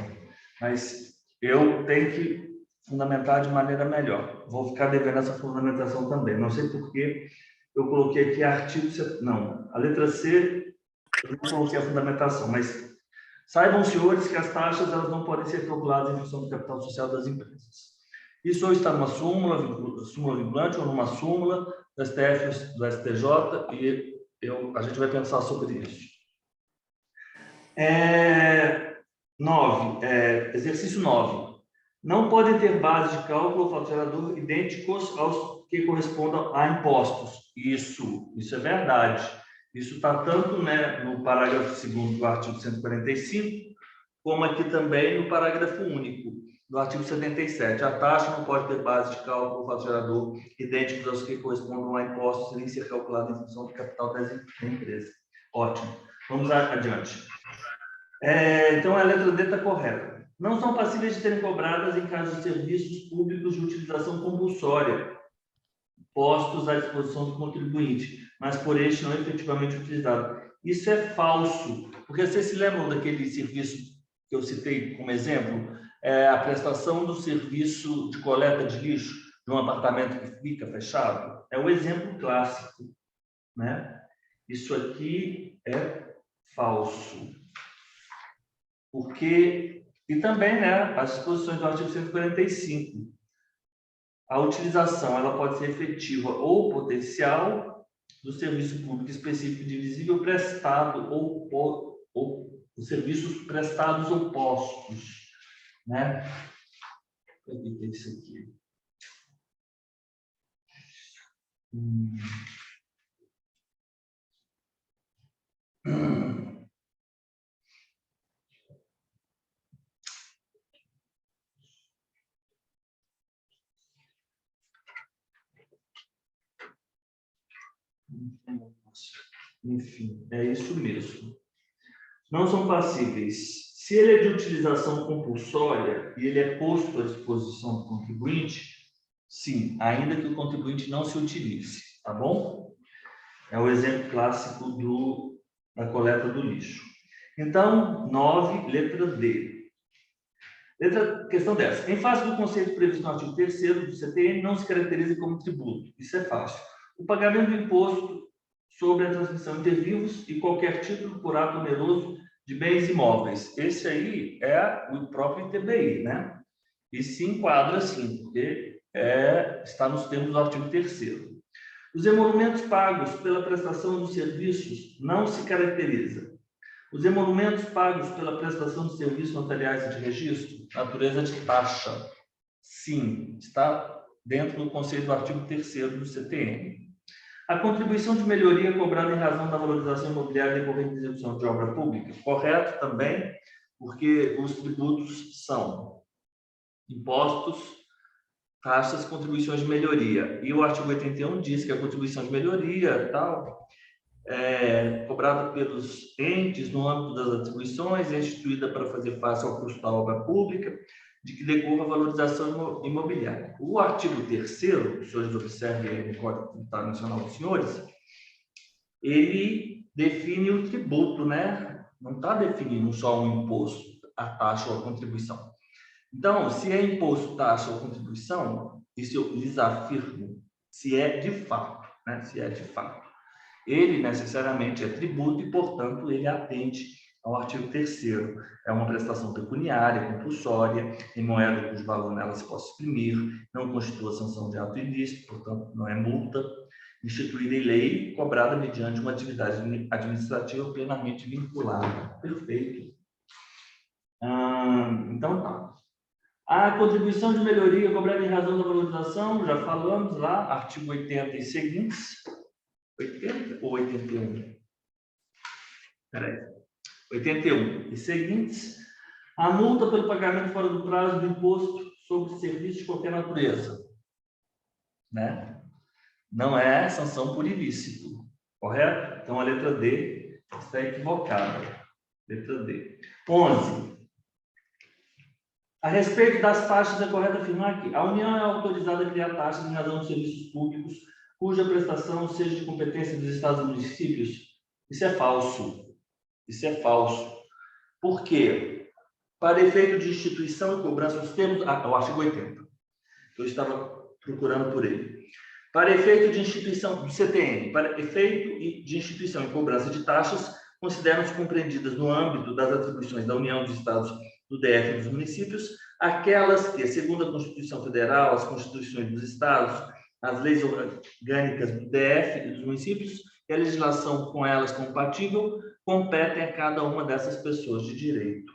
Mas eu tenho que fundamentar de maneira melhor. Vou ficar devendo essa fundamentação também. Não sei por que eu coloquei aqui artigo... Não, a letra C, eu não coloquei a fundamentação, mas saibam, senhores, que as taxas elas não podem ser calculadas em função do capital social das empresas. Isso ou está numa súmula vinculante ou numa súmula do STF, do STJ, e a gente vai pensar sobre isso. 9, exercício 9. Não podem ter bases de cálculo ou faturador idênticos aos que correspondam a impostos. Isso é verdade. Isso está tanto, né, no parágrafo 2º do artigo 145, como aqui também no parágrafo único do artigo 77. A taxa não pode ter base de cálculo ou faturador idênticos aos que correspondam a impostos nem ser calculado em função do capital da empresa. Ótimo. Vamos adiante. Então, a letra D está correta. Não são passíveis de serem cobradas em caso de serviços públicos de utilização compulsória, postos à disposição do contribuinte, mas por este não efetivamente utilizado. Isso é falso, porque vocês se lembram daquele serviço que eu citei como exemplo? A prestação do serviço de coleta de lixo de um apartamento que fica fechado? É o exemplo clássico, né? Isso aqui é falso. Porque, e também, né, as disposições do artigo 145, a utilização ela pode ser efetiva ou potencial do serviço público específico divisível prestado ou os serviços prestados ou postos, né? O que é isso aqui? Enfim, é isso mesmo. Não são passíveis. Se ele é de utilização compulsória e ele é posto à disposição do contribuinte, sim, ainda que o contribuinte não se utilize, tá bom? É o exemplo clássico da coleta do lixo. Então, 9, letra D. Questão 10. Em face do conceito previsto no artigo 3º do CTN, não se caracteriza como tributo. Isso é fácil. O pagamento do imposto sobre a transmissão inter vivos e qualquer título por ato oneroso de bens imóveis. Esse aí é o próprio ITBI, né? E se enquadra sim, porque está nos termos do artigo 3º. Os emolumentos pagos pela prestação de serviços não se caracterizam. Os emolumentos pagos pela prestação de serviços notariais e de registro, natureza de taxa, sim, está dentro do conceito do artigo 3º do CTN. A contribuição de melhoria cobrada em razão da valorização imobiliária decorrente da execução de obra pública, correto também, porque os tributos são impostos, taxas, contribuições de melhoria. E o artigo 81 diz que a contribuição de melhoria, tal, cobrada pelos entes no âmbito das atribuições, é instituída para fazer face ao custo da obra pública, de que decorra a valorização imobiliária. O artigo 3º, os senhores observem aí no Código Tributário Nacional dos Senhores, ele define o tributo, né? Não está definindo só um imposto, a taxa ou a contribuição. Então, se é imposto, taxa ou contribuição, isso eu lhes afirmo, se é de fato, né? Se é de fato. Ele necessariamente é tributo e, portanto, ele atende ao artigo 3º. É uma prestação pecuniária, compulsória, em moeda cujo valor nela se possa exprimir, não constitua sanção de ato ilícito, portanto, não é multa, instituída em lei, cobrada mediante uma atividade administrativa plenamente vinculada. Perfeito. Então, tá. A contribuição de melhoria cobrada em razão da valorização, já falamos lá, artigo 80 e seguintes. 80 ou 81? Peraí. 81 e seguintes. A multa pelo pagamento fora do prazo do imposto sobre serviços de qualquer natureza, né? Não é sanção por ilícito, correto? Então, a letra D está equivocada. Letra D. 11. A respeito das taxas, é correto afirmar que a União é autorizada a criar taxas em razão de serviços públicos cuja prestação seja de competência dos estados e municípios. Isso é falso. Isso é falso. Por quê? Para efeito de instituição e cobrança dos termos... o artigo 80. Eu estava procurando por ele. Para efeito de instituição do CTN, para efeito de instituição e cobrança de taxas, consideram-se compreendidas no âmbito das atribuições da União, dos Estados, do DF e dos municípios, aquelas que, segundo a Constituição Federal, as Constituições dos Estados, as leis orgânicas do DF e dos municípios, e a legislação com elas compatível, competem a cada uma dessas pessoas de direito.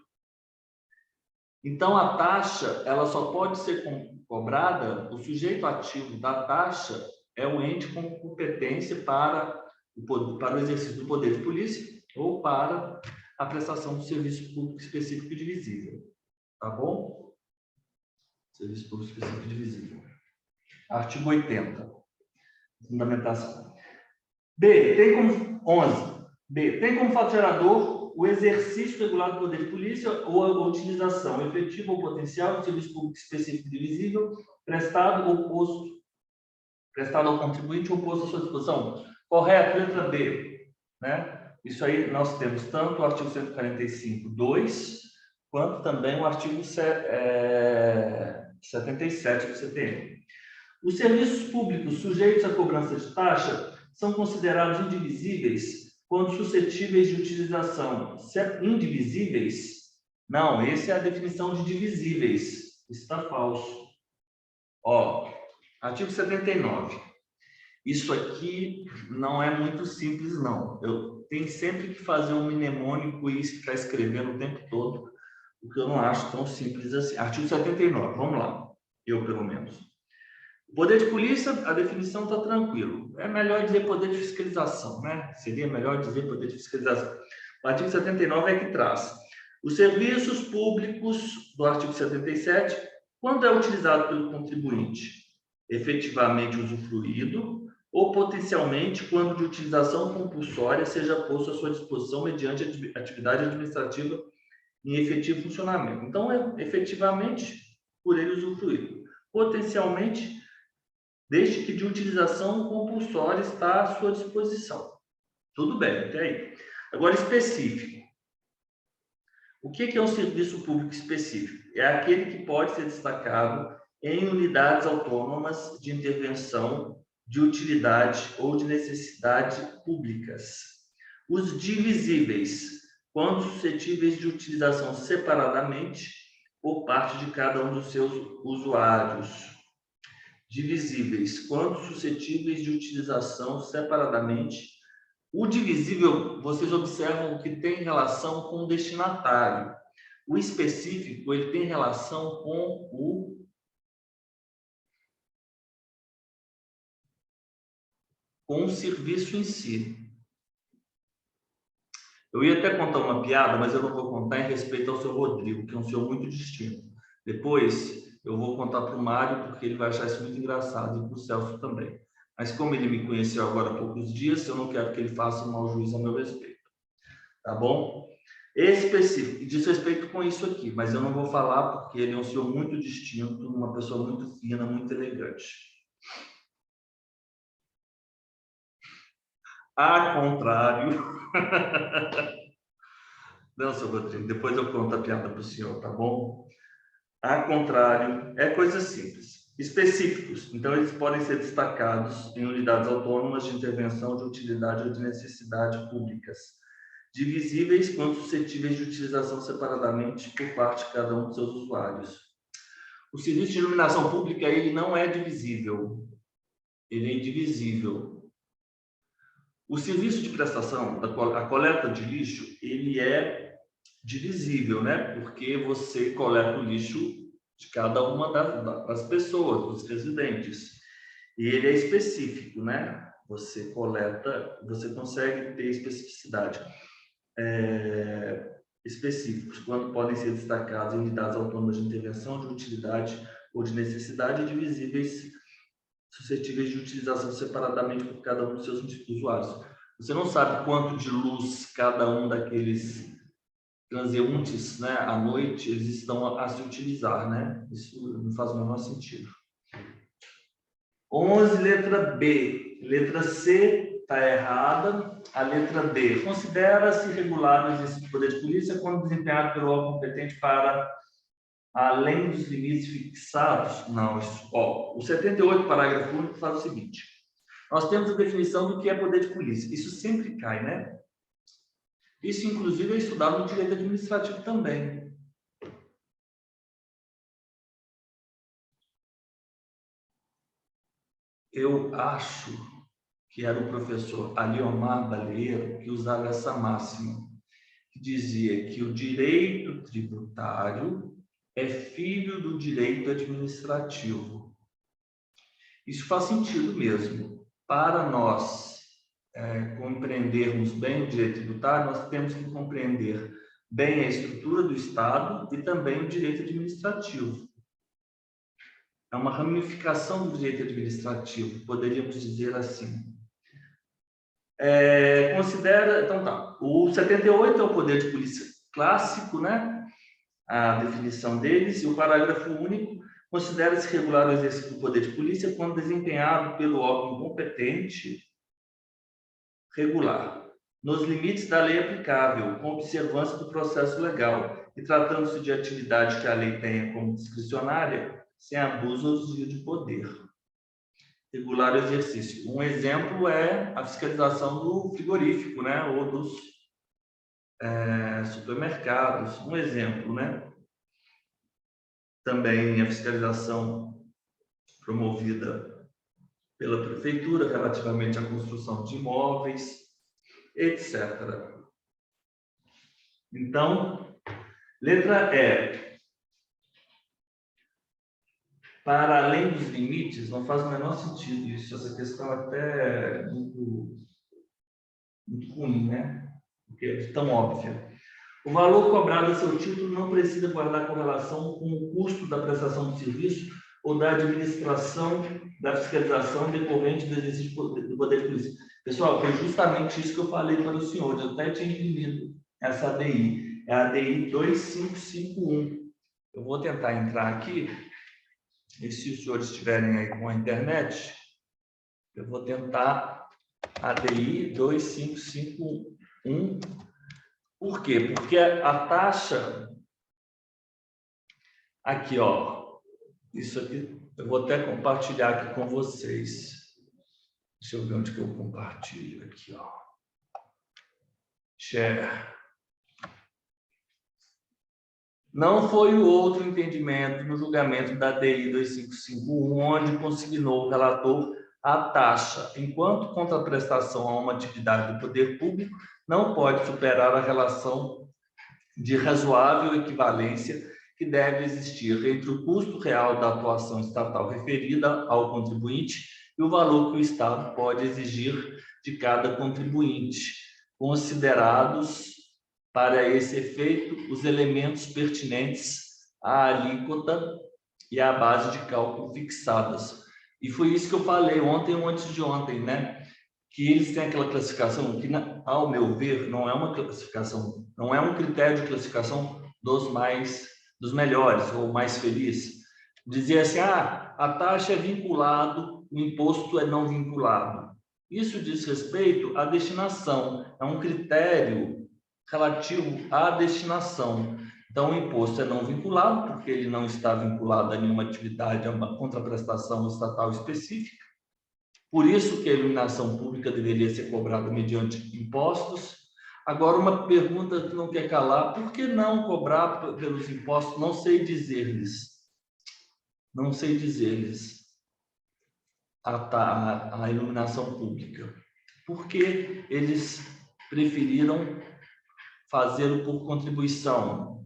Então, a taxa, ela só pode ser cobrada, o sujeito ativo da taxa é o ente com competência para o exercício do poder de polícia ou para a prestação do serviço público específico e divisível. Tá bom? Serviço público específico e divisível. Artigo 80. Fundamentação. B. Tem como 11. B. Tem como fato gerador o exercício regular do poder de polícia ou a utilização efetiva ou potencial do serviço público específico e divisível prestado ao contribuinte ou posto à sua disposição. Correto, letra B. Né? Isso aí nós temos tanto o artigo 145.2, quanto também o artigo 77 do CTN. Os serviços públicos sujeitos à cobrança de taxa são considerados indivisíveis quando suscetíveis de utilização. Se é indivisíveis, não, essa é a definição de divisíveis. Isso está falso. Ó, artigo 79. Isso aqui não é muito simples, não. Eu tenho sempre que fazer um mnemônico e ficar escrevendo o tempo todo, porque eu não acho tão simples assim. Artigo 79, vamos lá. Eu, pelo menos. Poder de polícia, a definição está tranquilo. É melhor dizer poder de fiscalização, né? Seria melhor dizer poder de fiscalização. O artigo 79 é que traz os serviços públicos do artigo 77, quando é utilizado pelo contribuinte, efetivamente usufruído, ou potencialmente quando de utilização compulsória seja posto à sua disposição mediante atividade administrativa em efetivo funcionamento. Então, é efetivamente por ele usufruído. Potencialmente, desde que de utilização compulsória está à sua disposição. Tudo bem, até aí. Agora, específico. O que é um serviço público específico? É aquele que pode ser destacado em unidades autônomas de intervenção, de utilidade ou de necessidade públicas. Os divisíveis, quando suscetíveis de utilização separadamente por parte de cada um dos seus usuários. Divisíveis, quando suscetíveis de utilização separadamente. O divisível, vocês observam que tem relação com o destinatário. O específico, ele tem relação com o serviço em si. Eu ia até contar uma piada, mas eu não vou contar em respeito ao seu Rodrigo, que é um senhor muito distinto. Depois eu vou contar para o Mário, porque ele vai achar isso muito engraçado, e para o Celso também. Mas como ele me conheceu agora há poucos dias, eu não quero que ele faça um mau juízo a meu respeito. Tá bom? Específico, diz respeito com isso aqui, mas eu não vou falar porque ele é um senhor muito distinto, uma pessoa muito fina, muito elegante. A contrário... Não, seu Rodrigo, depois eu conto a piada para o senhor, tá bom? A contrário, é coisa simples. Específicos, então eles podem ser destacados em unidades autônomas de intervenção, de utilidade ou de necessidade públicas. Divisíveis quando suscetíveis de utilização separadamente por parte de cada um dos seus usuários. O serviço de iluminação pública, ele não é divisível. Ele é indivisível. O serviço de prestação, a coleta de lixo, ele é divisível, né? Porque você coleta o lixo de cada uma das pessoas, dos residentes. E ele é específico, né? Você coleta, você consegue ter especificidade. Específicos, quando podem ser destacados em unidades autônomas de intervenção, de utilidade ou de necessidade, e divisíveis, suscetíveis de utilização separadamente por cada um dos seus usuários. Você não sabe quanto de luz cada um daqueles transeuntes, né, à noite, eles estão a se utilizar, né? Isso não faz o menor sentido. 11, letra B. Letra C está errada. A letra D. Considera-se regular o exercício do poder de polícia quando desempenhado pelo órgão competente para além dos limites fixados? Não, isso, ó, o 78, parágrafo único, faz o seguinte. Nós temos a definição do que é poder de polícia. Isso sempre cai, né? Isso, inclusive, é estudado no direito administrativo também. Eu acho que era o professor Aliomar Baleiro que usava essa máxima, que dizia que o direito tributário é filho do direito administrativo. Isso faz sentido mesmo. Para nós compreendermos bem o direito tributário, nós temos que compreender bem a estrutura do Estado e também o direito administrativo. É uma ramificação do direito administrativo, poderíamos dizer assim. Então tá, o 78 é o poder de polícia clássico, né? A definição deles, e o parágrafo único considera-se regular o exercício do poder de polícia quando desempenhado pelo órgão competente regular, nos limites da lei aplicável, com observância do processo legal, e tratando-se de atividade que a lei tenha como discricionária, sem abuso ou desvio de poder. Regular o exercício. Um exemplo é a fiscalização do frigorífico, né? Ou dos supermercados. Um exemplo, né? Também a fiscalização promovida pela prefeitura relativamente à construção de imóveis, etc. Então, letra E. Para além dos limites, não faz o menor sentido isso. Essa questão até é muito ruim, né? Porque é tão óbvia. O valor cobrado a seu título não precisa guardar correlação com o custo da prestação do serviço ou da administração da fiscalização decorrente do exercício do poder de polícia. Pessoal, foi justamente isso que eu falei para os senhores. Eu até tinha imprimido essa ADI. É a ADI 2551. Eu vou tentar entrar aqui. E se os senhores estiverem aí com a internet, eu vou tentar ADI 2551. Por quê? Porque a taxa... Aqui, ó. Isso aqui, eu vou até compartilhar aqui com vocês. Deixa eu ver onde que eu compartilho. Aqui, ó. Share. Não foi o outro entendimento no julgamento da DI 2551, onde consignou o relator a taxa, enquanto contraprestação a uma atividade do poder público, não pode superar a relação de razoável equivalência que deve existir entre o custo real da atuação estatal referida ao contribuinte e o valor que o Estado pode exigir de cada contribuinte, considerados para esse efeito os elementos pertinentes à alíquota e à base de cálculo fixadas. E foi isso que eu falei ontem ou antes de ontem, né? Que eles têm aquela classificação que, ao meu ver, não é uma classificação, não é um critério de classificação dos melhores ou mais felizes. Dizia assim, a taxa é vinculado, o imposto é não vinculado. Isso diz respeito à destinação, é um critério relativo à destinação. Então, o imposto é não vinculado, porque ele não está vinculado a nenhuma atividade, a uma contraprestação estatal específica. Por isso que a iluminação pública deveria ser cobrada mediante impostos. Agora, uma pergunta que não quer calar, por que não cobrar pelos impostos? Não sei dizer-lhes. Não sei dizer-lhes a iluminação pública. Por que eles preferiram fazê-lo por contribuição?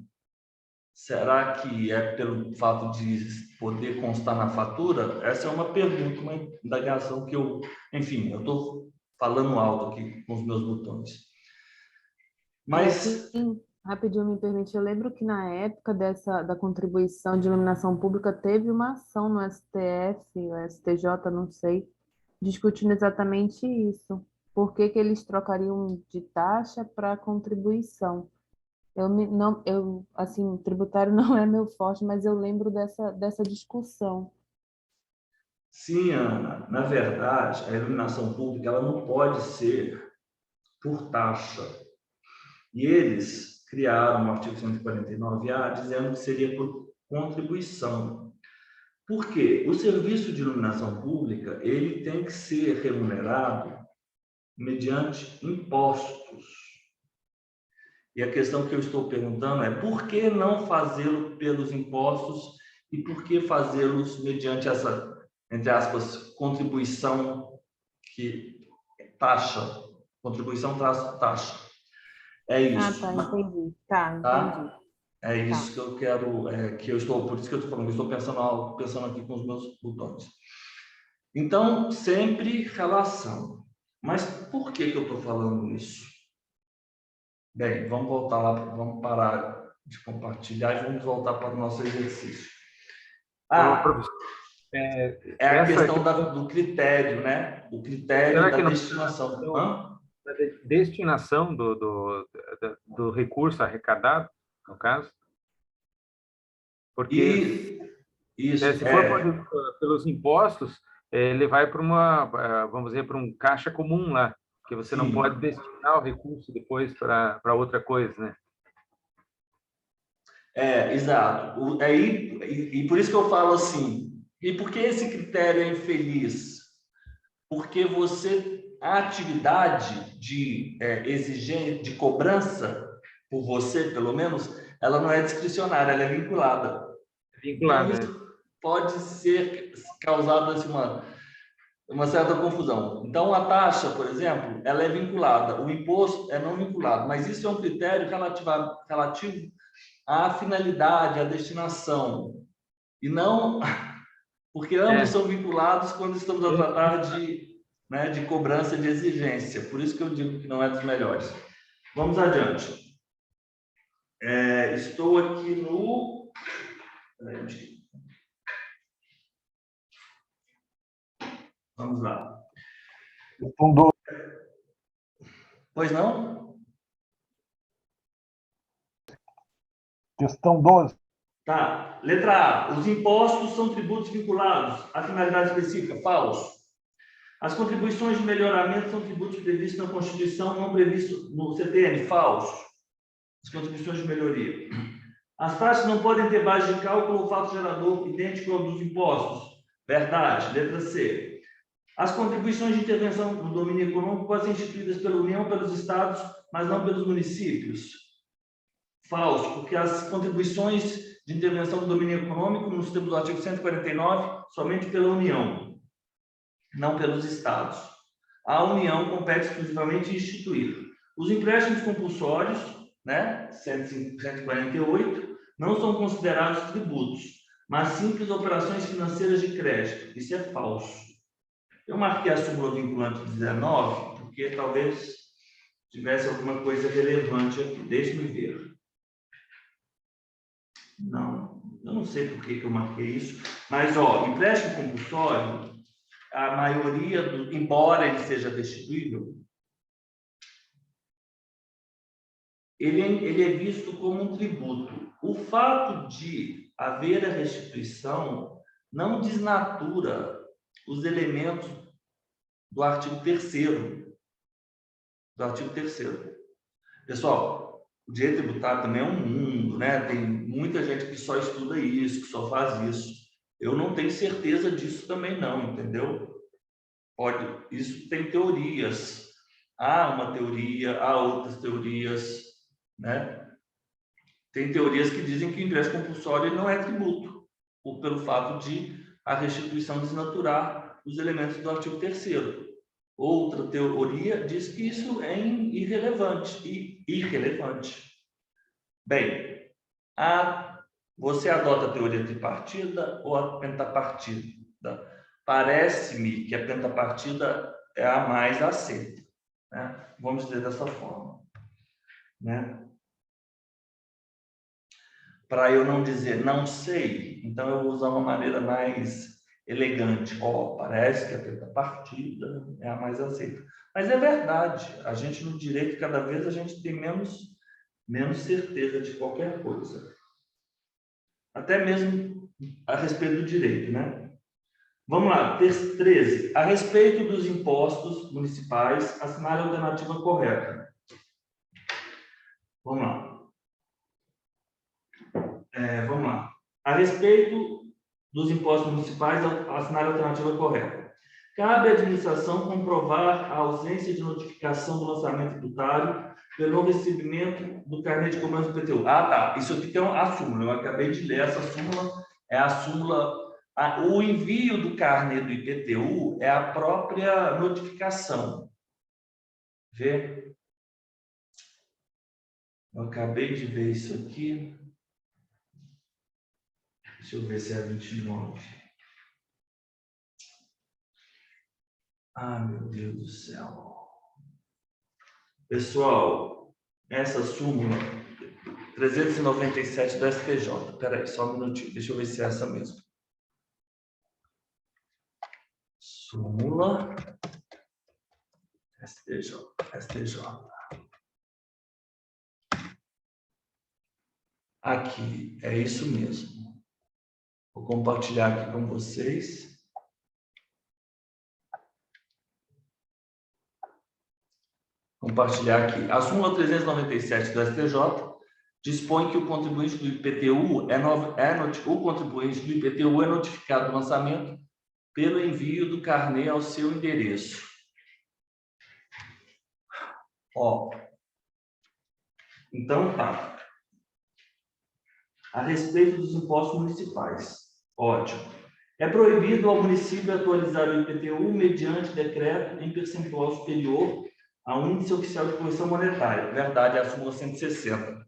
Será que é pelo fato de poder constar na fatura? Essa é uma pergunta, uma indagação que eu... Enfim, eu estou falando alto aqui com os meus botões. Mas... Sim, rapidinho, me permite. Eu lembro que na época da contribuição de iluminação pública teve uma ação no STF, o STJ, não sei, discutindo exatamente isso. Por que que eles trocariam de taxa para contribuição? Assim, tributário não é meu forte, mas eu lembro dessa discussão. Sim, Ana. Na verdade, a iluminação pública ela não pode ser por taxa. E eles criaram o artigo 149A dizendo que seria por contribuição. Por quê? O serviço de iluminação pública, ele tem que ser remunerado mediante impostos. E a questão que eu estou perguntando é por que não fazê-lo pelos impostos e por que fazê-los mediante essa, entre aspas, contribuição que taxa, contribuição taxa. É isso. Ah, tá, entendi. Tá, entendi. É isso que eu quero, que eu estou, por isso que eu estou falando, eu estou pensando aqui com os meus botões. Então, sempre relação. Mas por que eu estou falando isso? Bem, vamos voltar lá, vamos parar de compartilhar e vamos voltar para o nosso exercício. É a questão do critério, né? O critério da destinação. Da destinação do recurso arrecadado, no caso? Porque se for pelos impostos, ele vai para uma, vamos dizer, para um caixa comum lá, que você não pode destinar o recurso depois para outra coisa, né? Exato. E por isso que eu falo assim, e por que esse critério é infeliz? Porque a atividade de exigência, de cobrança, por você, pelo menos, ela não é discricionária, ela é vinculada. Vinculada. Então, isso pode ser causado assim, uma certa confusão. Então, a taxa, por exemplo, ela é vinculada, o imposto é não vinculado, mas isso é um critério relativo à finalidade, à destinação, e não porque ambos são vinculados quando estamos a tratar de cobrança de exigência. Por isso que eu digo que não é dos melhores. Vamos adiante. Estou aqui no... Vamos lá. Pois não? Questão 12. Tá. Letra A. Os impostos são tributos vinculados à finalidade específica. Falso. As contribuições de melhoramento são tributos previstos na Constituição, não previstos no CTN. Falso. As contribuições de melhoria. As taxas não podem ter base de cálculo ou fato gerador idêntico ao dos impostos. Verdade. Letra C. As contribuições de intervenção no domínio econômico podem ser instituídas pela União, pelos estados, mas não pelos municípios. Falso, porque as contribuições de intervenção no domínio econômico, nos termos do artigo 149, somente pela União, não pelos estados. A União compete exclusivamente em instituir. Os empréstimos compulsórios, né, 148, não são considerados tributos, mas simples operações financeiras de crédito. Isso é falso. Eu marquei a súmula vinculante 19, porque talvez tivesse alguma coisa relevante aqui. Deixe-me ver. Não, eu não sei por que eu marquei isso, mas, empréstimo compulsório, a maioria, embora ele seja restituível, ele é visto como um tributo. O fato de haver a restituição não desnatura os elementos do artigo 3º. Pessoal, o direito tributário também é um mundo, né? Tem muita gente que só estuda isso, que só faz isso. Eu não tenho certeza disso também não, entendeu? Isso tem teorias. Há uma teoria, há outras teorias, né? Tem teorias que dizem que o ingresso compulsório não é tributo, pelo fato de a restituição desnaturar os elementos do artigo 3º. Outra teoria diz que isso é irrelevante. Bem, você adota a teoria tripartida ou a pentapartida? Parece-me que a pentapartida é a mais aceita, né? Vamos dizer dessa forma, né? Para eu não dizer não sei, então eu vou usar uma maneira mais elegante. Parece que a pentapartida é a mais aceita. Mas é verdade, a gente no direito, cada vez a gente tem menos certeza de qualquer coisa. Até mesmo a respeito do direito, né? Vamos lá, 13. A respeito dos impostos municipais, assinale a alternativa correta. Vamos lá. Vamos lá. A respeito dos impostos municipais, assinar a alternativa correta. Cabe à administração comprovar a ausência de notificação do lançamento tributário pelo não recebimento do carnê de cobrança do IPTU. Ah, tá. Isso aqui tem a súmula. Eu acabei de ler essa súmula. É a súmula. O envio do carnê do IPTU é a própria notificação. Vê? Eu acabei de ver isso aqui. Deixa eu ver se é 29. Ah, meu Deus do céu. Pessoal, essa súmula 397 do STJ. Espera aí, só um minutinho. Deixa eu ver se é essa mesmo. Súmula STJ. Aqui, é isso mesmo. Vou compartilhar aqui com vocês. Compartilhar aqui. A súmula 397 do STJ dispõe que o contribuinte do IPTU é notificado do lançamento pelo envio do carnê ao seu endereço. Ó. Então, tá. A respeito dos impostos municipais. Ótimo. É proibido ao município atualizar o IPTU mediante decreto em percentual superior ao índice oficial de correção monetária. Verdade, é a súmula 160.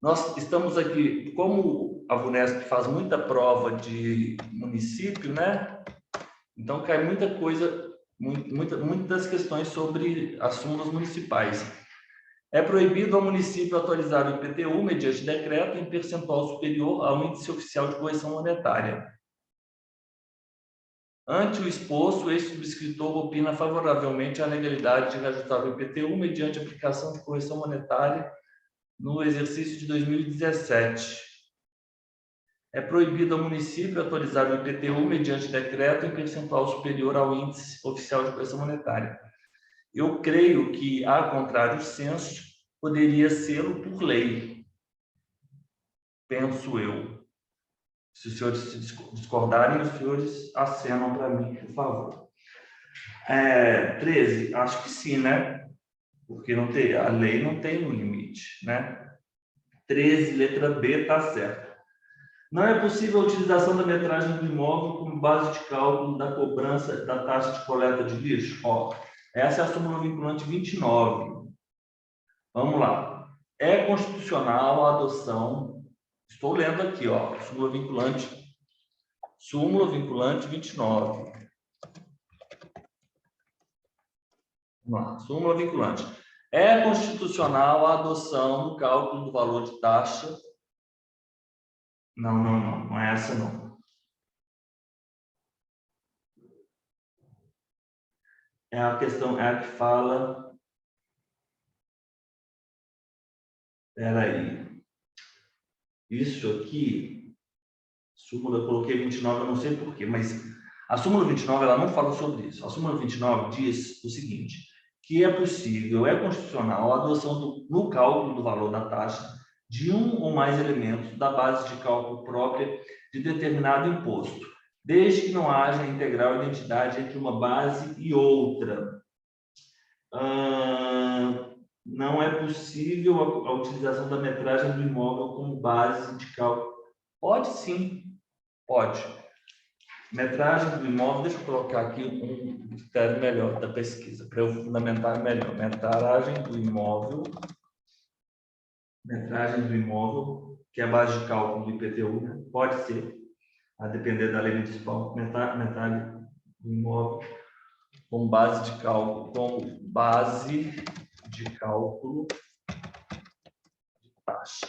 Nós estamos aqui, como a VUNESP faz muita prova de município, né? Então, cai muita coisa, muitas questões sobre as súmulas municipais. É proibido ao município atualizar o IPTU mediante decreto em percentual superior ao índice oficial de correção monetária. Ante o exposto, o ex-subscritor opina favoravelmente a legalidade de reajustar o IPTU mediante aplicação de correção monetária no exercício de 2017. É proibido ao município atualizar o IPTU mediante decreto em percentual superior ao índice oficial de correção monetária. Eu creio que, a contrário senso, poderia ser por lei. Penso eu. Se os senhores discordarem, os senhores acenam para mim, por favor. 13, acho que sim, né? Porque não tem, a lei não tem um limite, né? 13, letra B, está certo. Não é possível a utilização da metragem do imóvel como base de cálculo da cobrança da taxa de coleta de lixo? Ó, essa é a súmula vinculante 29. Vamos lá. É constitucional a adoção, estou lendo aqui, ó, súmula vinculante 29. Vamos lá, súmula vinculante. É constitucional a adoção do cálculo do valor de taxa. Não é essa não. É a questão, é a que fala. Espera aí. Isso aqui, súmula, eu coloquei 29, eu não sei porquê, mas a súmula 29, ela não fala sobre isso. A súmula 29 diz o seguinte, que é possível, é constitucional a adoção no cálculo do valor da taxa de um ou mais elementos da base de cálculo própria de determinado imposto, desde que não haja integral identidade entre uma base e outra. Não é possível a utilização da metragem do imóvel como base de cálculo. Pode sim, pode. Metragem do imóvel, deixa eu colocar aqui um critério melhor da pesquisa, para eu fundamentar melhor. Metragem do imóvel, que é a base de cálculo do IPTU, né? Pode ser, a depender da lei municipal, metragem do imóvel com base de cálculo de taxa.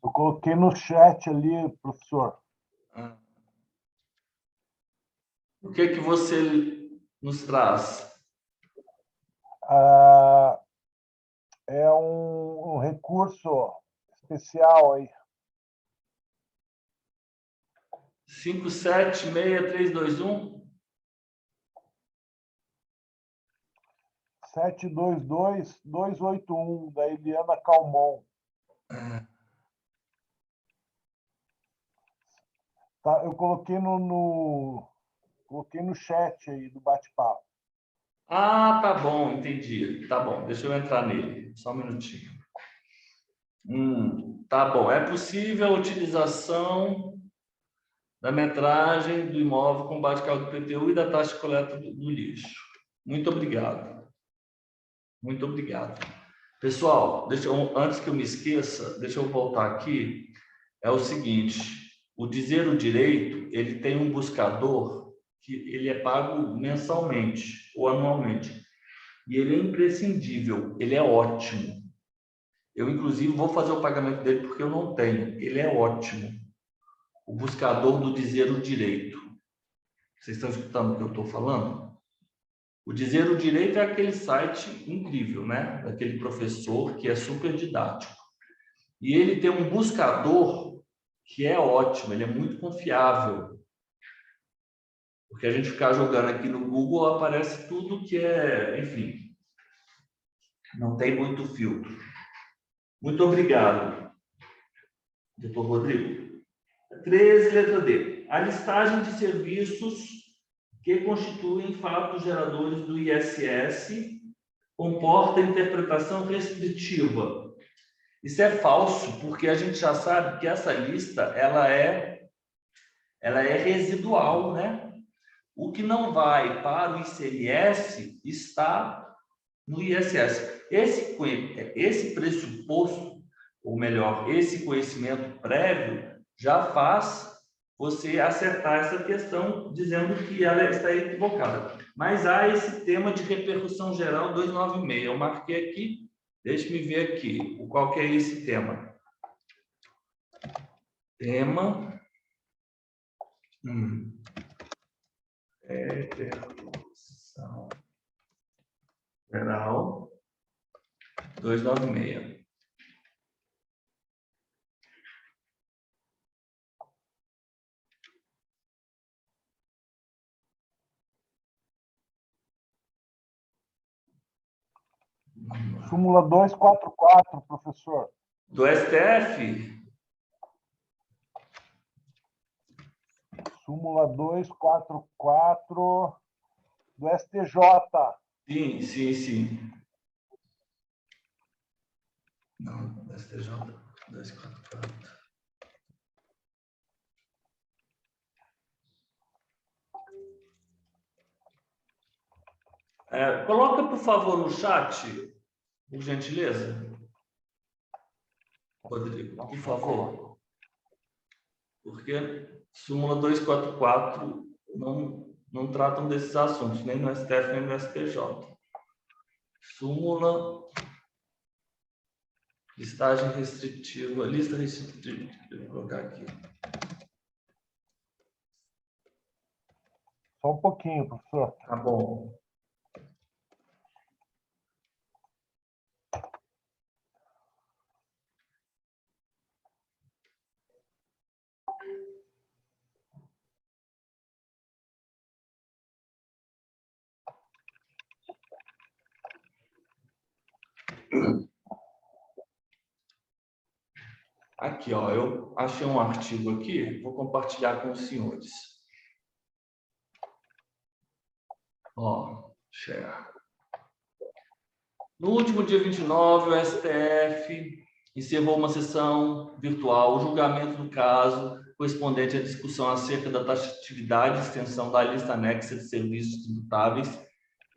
Eu coloquei no chat ali, professor. O que você nos traz? É um recurso especial aí. 576321? 722-281, da Eliana Calmon. Tá, eu coloquei coloquei no chat aí do bate-papo. Ah, tá bom, entendi. Tá bom, deixa eu entrar nele. Só um minutinho. Tá bom. É possível a utilização da metragem do imóvel com base de cálculo do IPTU e da taxa de coleta do lixo. Muito obrigado. Muito obrigado. Pessoal, antes que eu me esqueça, deixa eu voltar aqui. É o seguinte, o Dizer o Direito, ele tem um buscador que ele é pago mensalmente ou anualmente. E ele é imprescindível, ele é ótimo. Eu, inclusive, vou fazer o pagamento dele porque eu não tenho. Ele é ótimo. O buscador do Dizer o Direito. Vocês estão escutando o que eu estou falando? O Dizer o Direito é aquele site incrível, né? Daquele professor que é super didático. E ele tem um buscador que é ótimo, ele é muito confiável. Porque a gente ficar jogando aqui no Google, aparece tudo que é, enfim, não tem muito filtro. Muito obrigado, doutor Rodrigo. 13, letra D. A listagem de serviços que constituem fatos geradores do ISS comporta interpretação restritiva. Isso é falso, porque a gente já sabe que essa lista ela é residual, né? O que não vai para o ICMS está no ISS. Esse pressuposto, ou melhor, esse conhecimento prévio já faz você acertar essa questão dizendo que ela está equivocada. Mas há esse tema de repercussão geral 296. Eu marquei aqui, deixe-me ver aqui. Qual que é esse tema? Tema... repercussão geral 296. Súmula 244, professor. Do STF? Súmula 244 do STJ. Sim, sim, sim. Não, do STJ 244. Coloca, por favor, no chat, por gentileza. Rodrigo, por favor. Porque súmula 244 não tratam desses assuntos, nem no STF, nem no STJ. Súmula, listagem restritiva, lista restritiva, vou colocar aqui. Só um pouquinho, professor. Tá bom. Aqui, ó, eu achei um artigo aqui, vou compartilhar com os senhores. Ó, share. No último dia 29, o STF encerrou uma sessão virtual, o julgamento do caso correspondente à discussão acerca da taxatividade e extensão da lista anexa de serviços tributáveis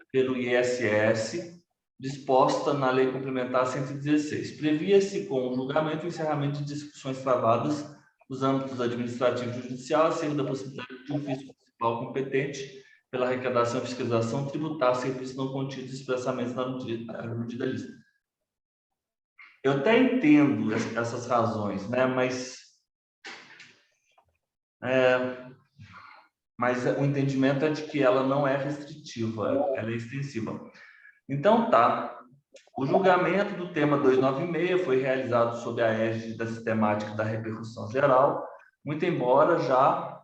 pelo ISS, disposta na Lei Complementar 116. Previa-se com o julgamento o encerramento de discussões travadas nos âmbitos administrativo e judicial acerca da possibilidade de um ofício municipal competente pela arrecadação e fiscalização tributar serviços não contidos expressamente na aludida lista. Eu até entendo essas razões, né? Mas o entendimento é de que ela não é restritiva, ela é extensiva. Então, tá. O julgamento do tema 296 foi realizado sob a égide da sistemática da repercussão geral, muito embora já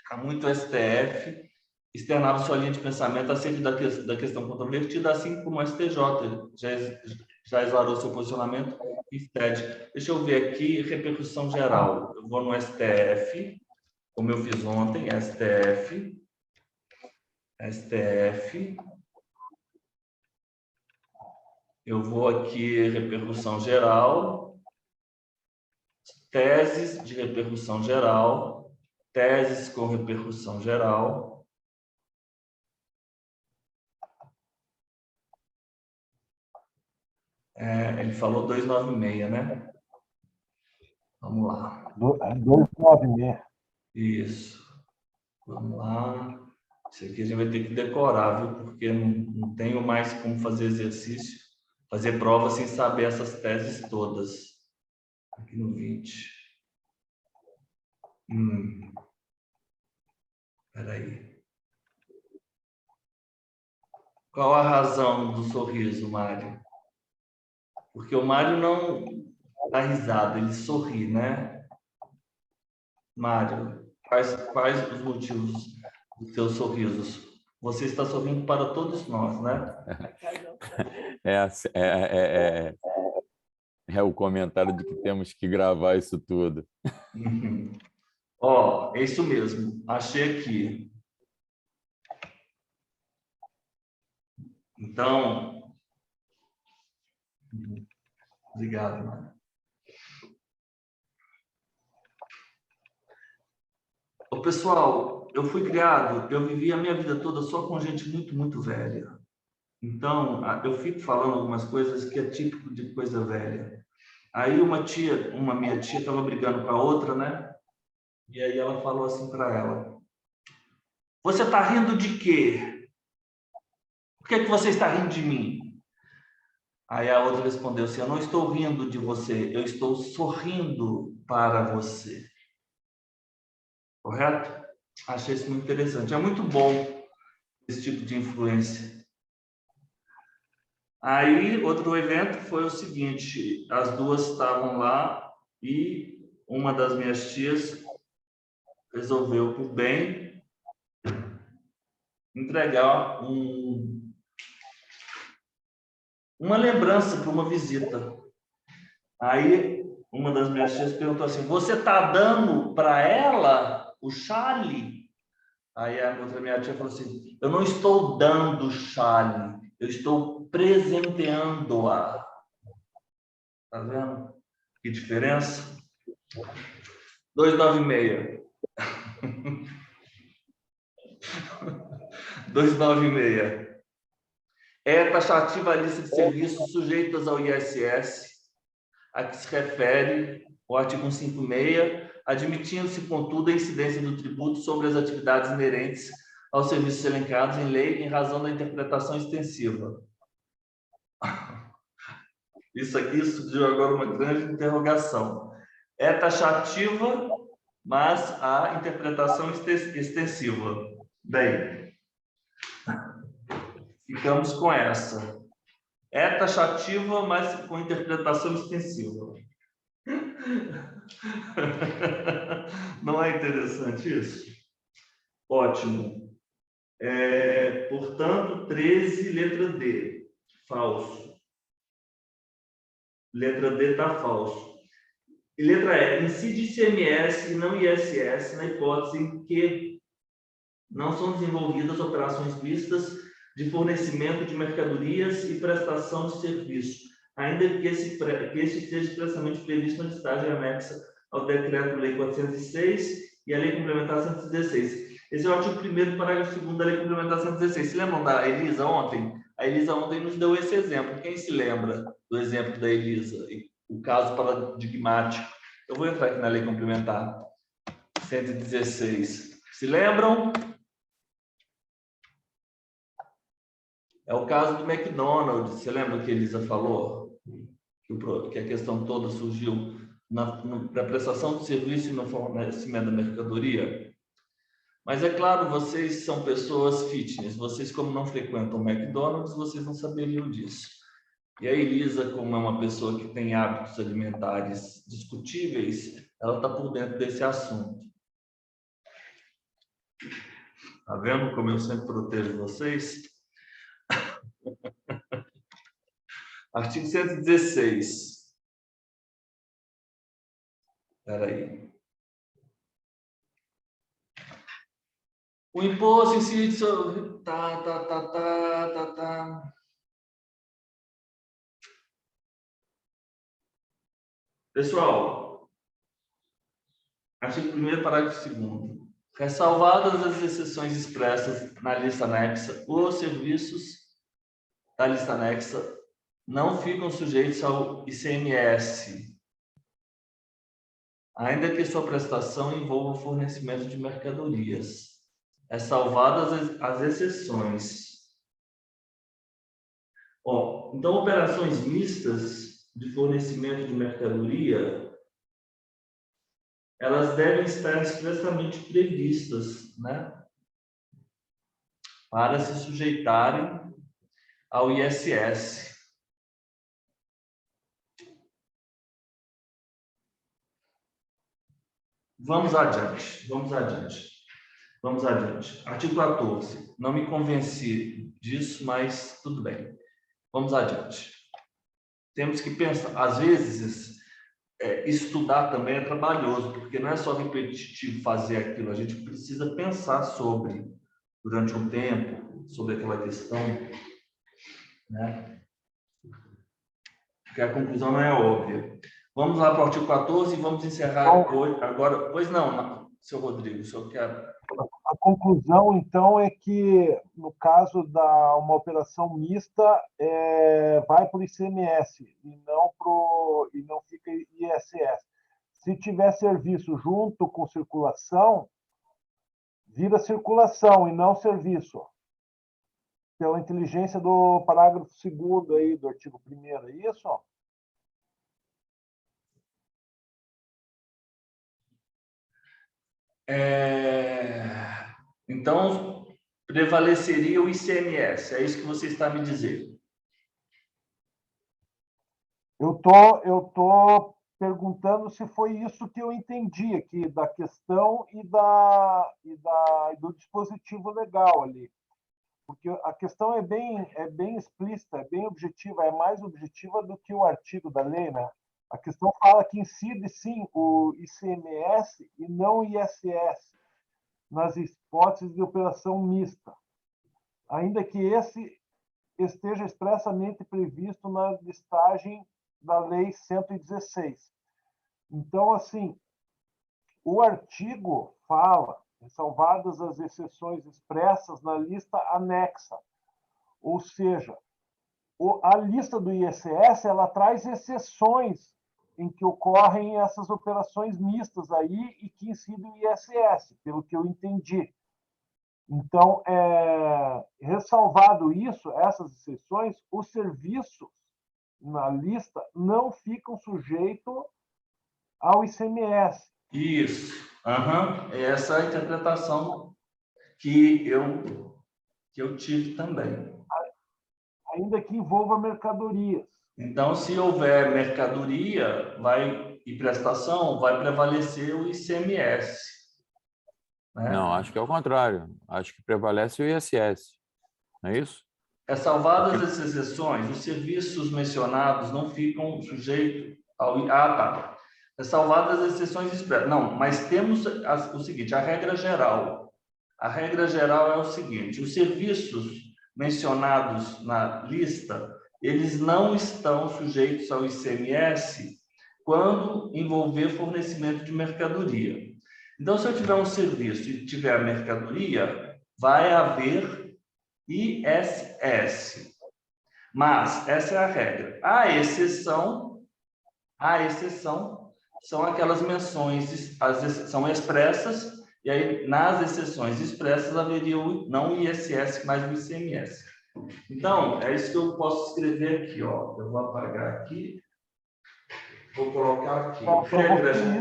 há muito STF externava sua linha de pensamento acerca da questão controvertida, assim como o STJ já esclarou seu posicionamento e STED. Deixa eu ver aqui, repercussão geral. Eu vou no STF, como eu fiz ontem, STF. Eu vou aqui, repercussão geral, teses de repercussão geral, teses com repercussão geral. Ele falou 296, né? Vamos lá. 296. Isso. Vamos lá. Isso aqui a gente vai ter que decorar, viu? Porque não tenho mais como fazer exercício, fazer prova sem saber essas teses todas. Aqui no 20. Espera aí. Qual a razão do sorriso, Mário? Porque o Mário não dá risada, ele sorri, né? Mário, quais os motivos dos seus sorrisos? Você está sorrindo para todos nós, né? É o comentário de que temos que gravar isso tudo. Ó, é isso mesmo. Achei aqui. Então, obrigado, Mário. Ô, pessoal, eu fui criado, eu vivi a minha vida toda só com gente muito, muito velha. Então, eu fico falando algumas coisas que é típico de coisa velha. Aí uma minha tia estava brigando com a outra, né? E aí ela falou assim para ela: você está rindo de quê? Por que você está rindo de mim? Aí a outra respondeu assim: eu não estou rindo de você, eu estou sorrindo para você. Correto? Achei isso muito interessante. É muito bom esse tipo de influência. Aí, outro evento foi o seguinte: as duas estavam lá e uma das minhas tias resolveu, por bem, entregar uma lembrança para uma visita. Aí, uma das minhas tias perguntou assim: você está dando para ela o chale? Aí a outra minha tia falou assim: eu não estou dando chale, eu estou presenteando-a. Tá vendo? Que diferença? 296. 296. É taxativa a lista de serviços sujeitos ao ISS, a que se refere o artigo 156, admitindo-se, contudo, a incidência do tributo sobre as atividades inerentes aos serviços elencados em lei em razão da interpretação extensiva. Isso aqui surgiu agora uma grande interrogação. É taxativa, mas a interpretação extensiva. Bem, ficamos com essa. É taxativa, mas com interpretação extensiva. Não é interessante isso? Ótimo. Portanto, 13, letra D, falso. Letra D está falso. E letra E, incide ICMS e não ISS na hipótese em que não são desenvolvidas operações lícitas de fornecimento de mercadorias e prestação de serviço, ainda que este esteja expressamente previsto na listagem anexa ao Decreto-Lei 406 e à Lei Complementar 116. Esse é o artigo 1º, parágrafo 2º da Lei Complementar 116. Se lembram da Elisa ontem? A Elisa ontem nos deu esse exemplo. Quem se lembra do exemplo da Elisa? O caso paradigmático. Eu vou entrar aqui na Lei Complementar 116. Se lembram? É o caso do McDonald's. Você lembra que a Elisa falou? Que a questão toda surgiu na prestação de serviço e no fornecimento da mercadoria? Mas é claro, vocês são pessoas fitness. Vocês, como não frequentam o McDonald's, vocês não saberiam disso. E a Elisa, como é uma pessoa que tem hábitos alimentares discutíveis, ela está por dentro desse assunto. Tá vendo como eu sempre protejo vocês? Artigo 116. Espera aí. O imposto incide sobre... Tá. Pessoal, artigo 1º, parágrafo 2º. Ressalvadas as exceções expressas na lista anexa, os serviços da lista anexa não ficam sujeitos ao ICMS, ainda que sua prestação envolva o fornecimento de mercadorias. Ressalvadas as exceções. Então, operações mistas de fornecimento de mercadoria, elas devem estar expressamente previstas, né, para se sujeitarem ao ISS. Vamos adiante. Artigo 14. Não me convenci disso, mas tudo bem. Vamos adiante. Temos que pensar, às vezes, estudar também é trabalhoso, porque não é só repetitivo fazer aquilo, a gente precisa pensar durante um tempo, sobre aquela questão, né? Porque a conclusão não é óbvia. Vamos lá para o artigo 14 e vamos encerrar hoje. Agora, pois não, seu Rodrigo, o senhor quer... A conclusão, então, é que, no caso da uma operação mista, vai para o ICMS e não fica ISS. Se tiver serviço junto com circulação, vira circulação e não serviço. Pela inteligência do parágrafo 2º aí, do artigo 1º, é isso? Então, prevaleceria o ICMS, é isso que você está me dizendo? Eu tô perguntando se foi isso que eu entendi aqui da questão e do dispositivo legal ali, porque a questão é bem explícita, é bem objetiva, é mais objetiva do que o artigo da lei, né? A questão fala que incide sim o ICMS e não o ISS nas hipóteses de operação mista, ainda que esse esteja expressamente previsto na listagem da Lei 116. Então, assim, o artigo fala, ressalvadas as exceções expressas na lista anexa, ou seja, a lista do ISS ela traz exceções em que ocorrem essas operações mistas aí e que incidem o ISS, pelo que eu entendi. Então, ressalvado isso, essas exceções, os serviços na lista não ficam sujeitos ao ICMS. Isso. Essa é a interpretação que eu tive também. Ainda que envolva mercadorias. Então, se houver mercadoria e prestação, vai prevalecer o ICMS. Né? Não, acho que é o contrário. Acho que prevalece o ISS. Não é isso? Ressalvadas as exceções, os serviços mencionados não ficam sujeitos ao... tá. Ressalvadas as exceções expressas. Não, mas temos o seguinte, a regra geral. A regra geral é o seguinte, os serviços mencionados na lista, eles não estão sujeitos ao ICMS quando envolver fornecimento de mercadoria. Então, se eu tiver um serviço e tiver a mercadoria, vai haver ISS. Mas essa é a regra. A exceção são aquelas menções, são expressas, e aí nas exceções expressas haveria não o ISS, mas o ICMS. Então, é isso que eu posso escrever aqui, ó. Eu vou apagar aqui, vou colocar aqui.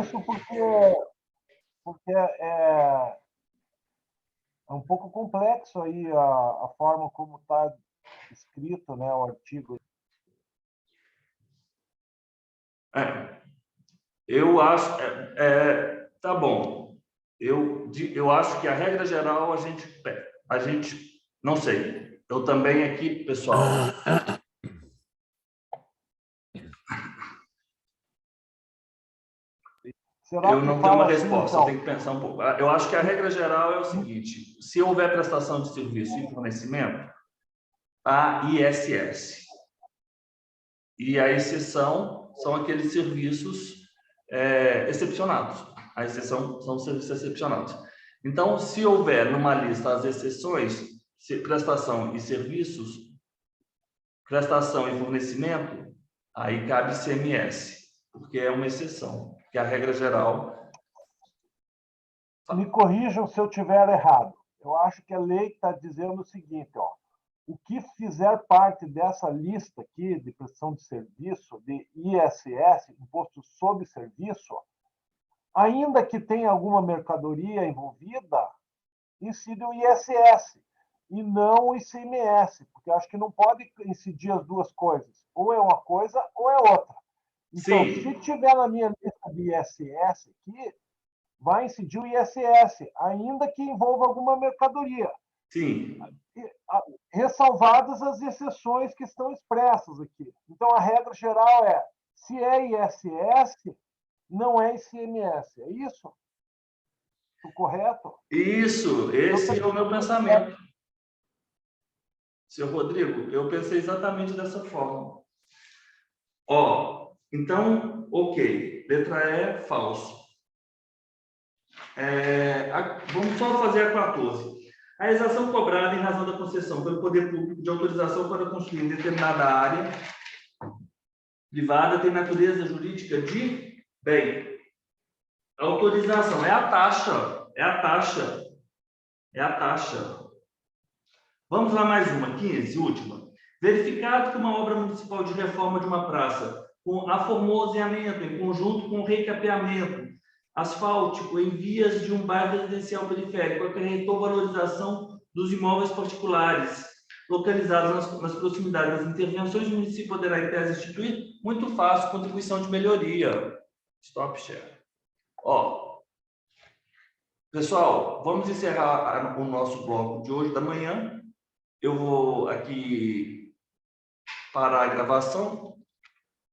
Isso porque é um pouco complexo aí a forma como está escrito, né, o artigo. Eu acho... tá bom. eu acho que a regra geral a gente não sei. Eu também aqui, pessoal. Eu não tenho uma resposta, eu tenho que pensar um pouco. Eu acho que a regra geral é o seguinte: se houver prestação de serviço e fornecimento, a ISS. E a exceção são aqueles serviços excepcionados. A exceção são os serviços excepcionados. Então, se houver numa lista as exceções, prestação e serviços, prestação e fornecimento, aí cabe ICMS, porque é uma exceção, que a regra geral... Me corrijam se eu estiver errado. Eu acho que a lei está dizendo o seguinte, ó, o que fizer parte dessa lista aqui de prestação de serviço, de ISS, Imposto sobre Serviço, ainda que tenha alguma mercadoria envolvida, incide o ISS e não o ICMS, porque acho que não pode incidir as duas coisas. Ou é uma coisa ou é outra. Então, Sim. se tiver na minha lista de ISS aqui, vai incidir o ISS, ainda que envolva alguma mercadoria. Sim. Ressalvadas as exceções que estão expressas aqui. Então, a regra geral é, se é ISS, não é ICMS. É isso? Estou correto? Isso, esse é o meu pensamento. Seu Rodrigo, eu pensei exatamente dessa forma. Ó, então, ok. Letra E, falso. Vamos só fazer a 14. A exação cobrada em razão da concessão pelo poder público de autorização para construir em determinada área privada tem natureza jurídica de bem. A autorização é a taxa. É a taxa. É a taxa. Vamos lá mais uma, 15, última. Verificado que uma obra municipal de reforma de uma praça com aformoseamento em conjunto com recapeamento asfáltico em vias de um bairro residencial periférico acarretou valorização dos imóveis particulares localizados nas proximidades das intervenções, o município poderá, em tese, instituir, muito fácil, contribuição de melhoria. Stop share. Ó, pessoal, vamos encerrar o nosso bloco de hoje da manhã. Eu vou aqui parar a gravação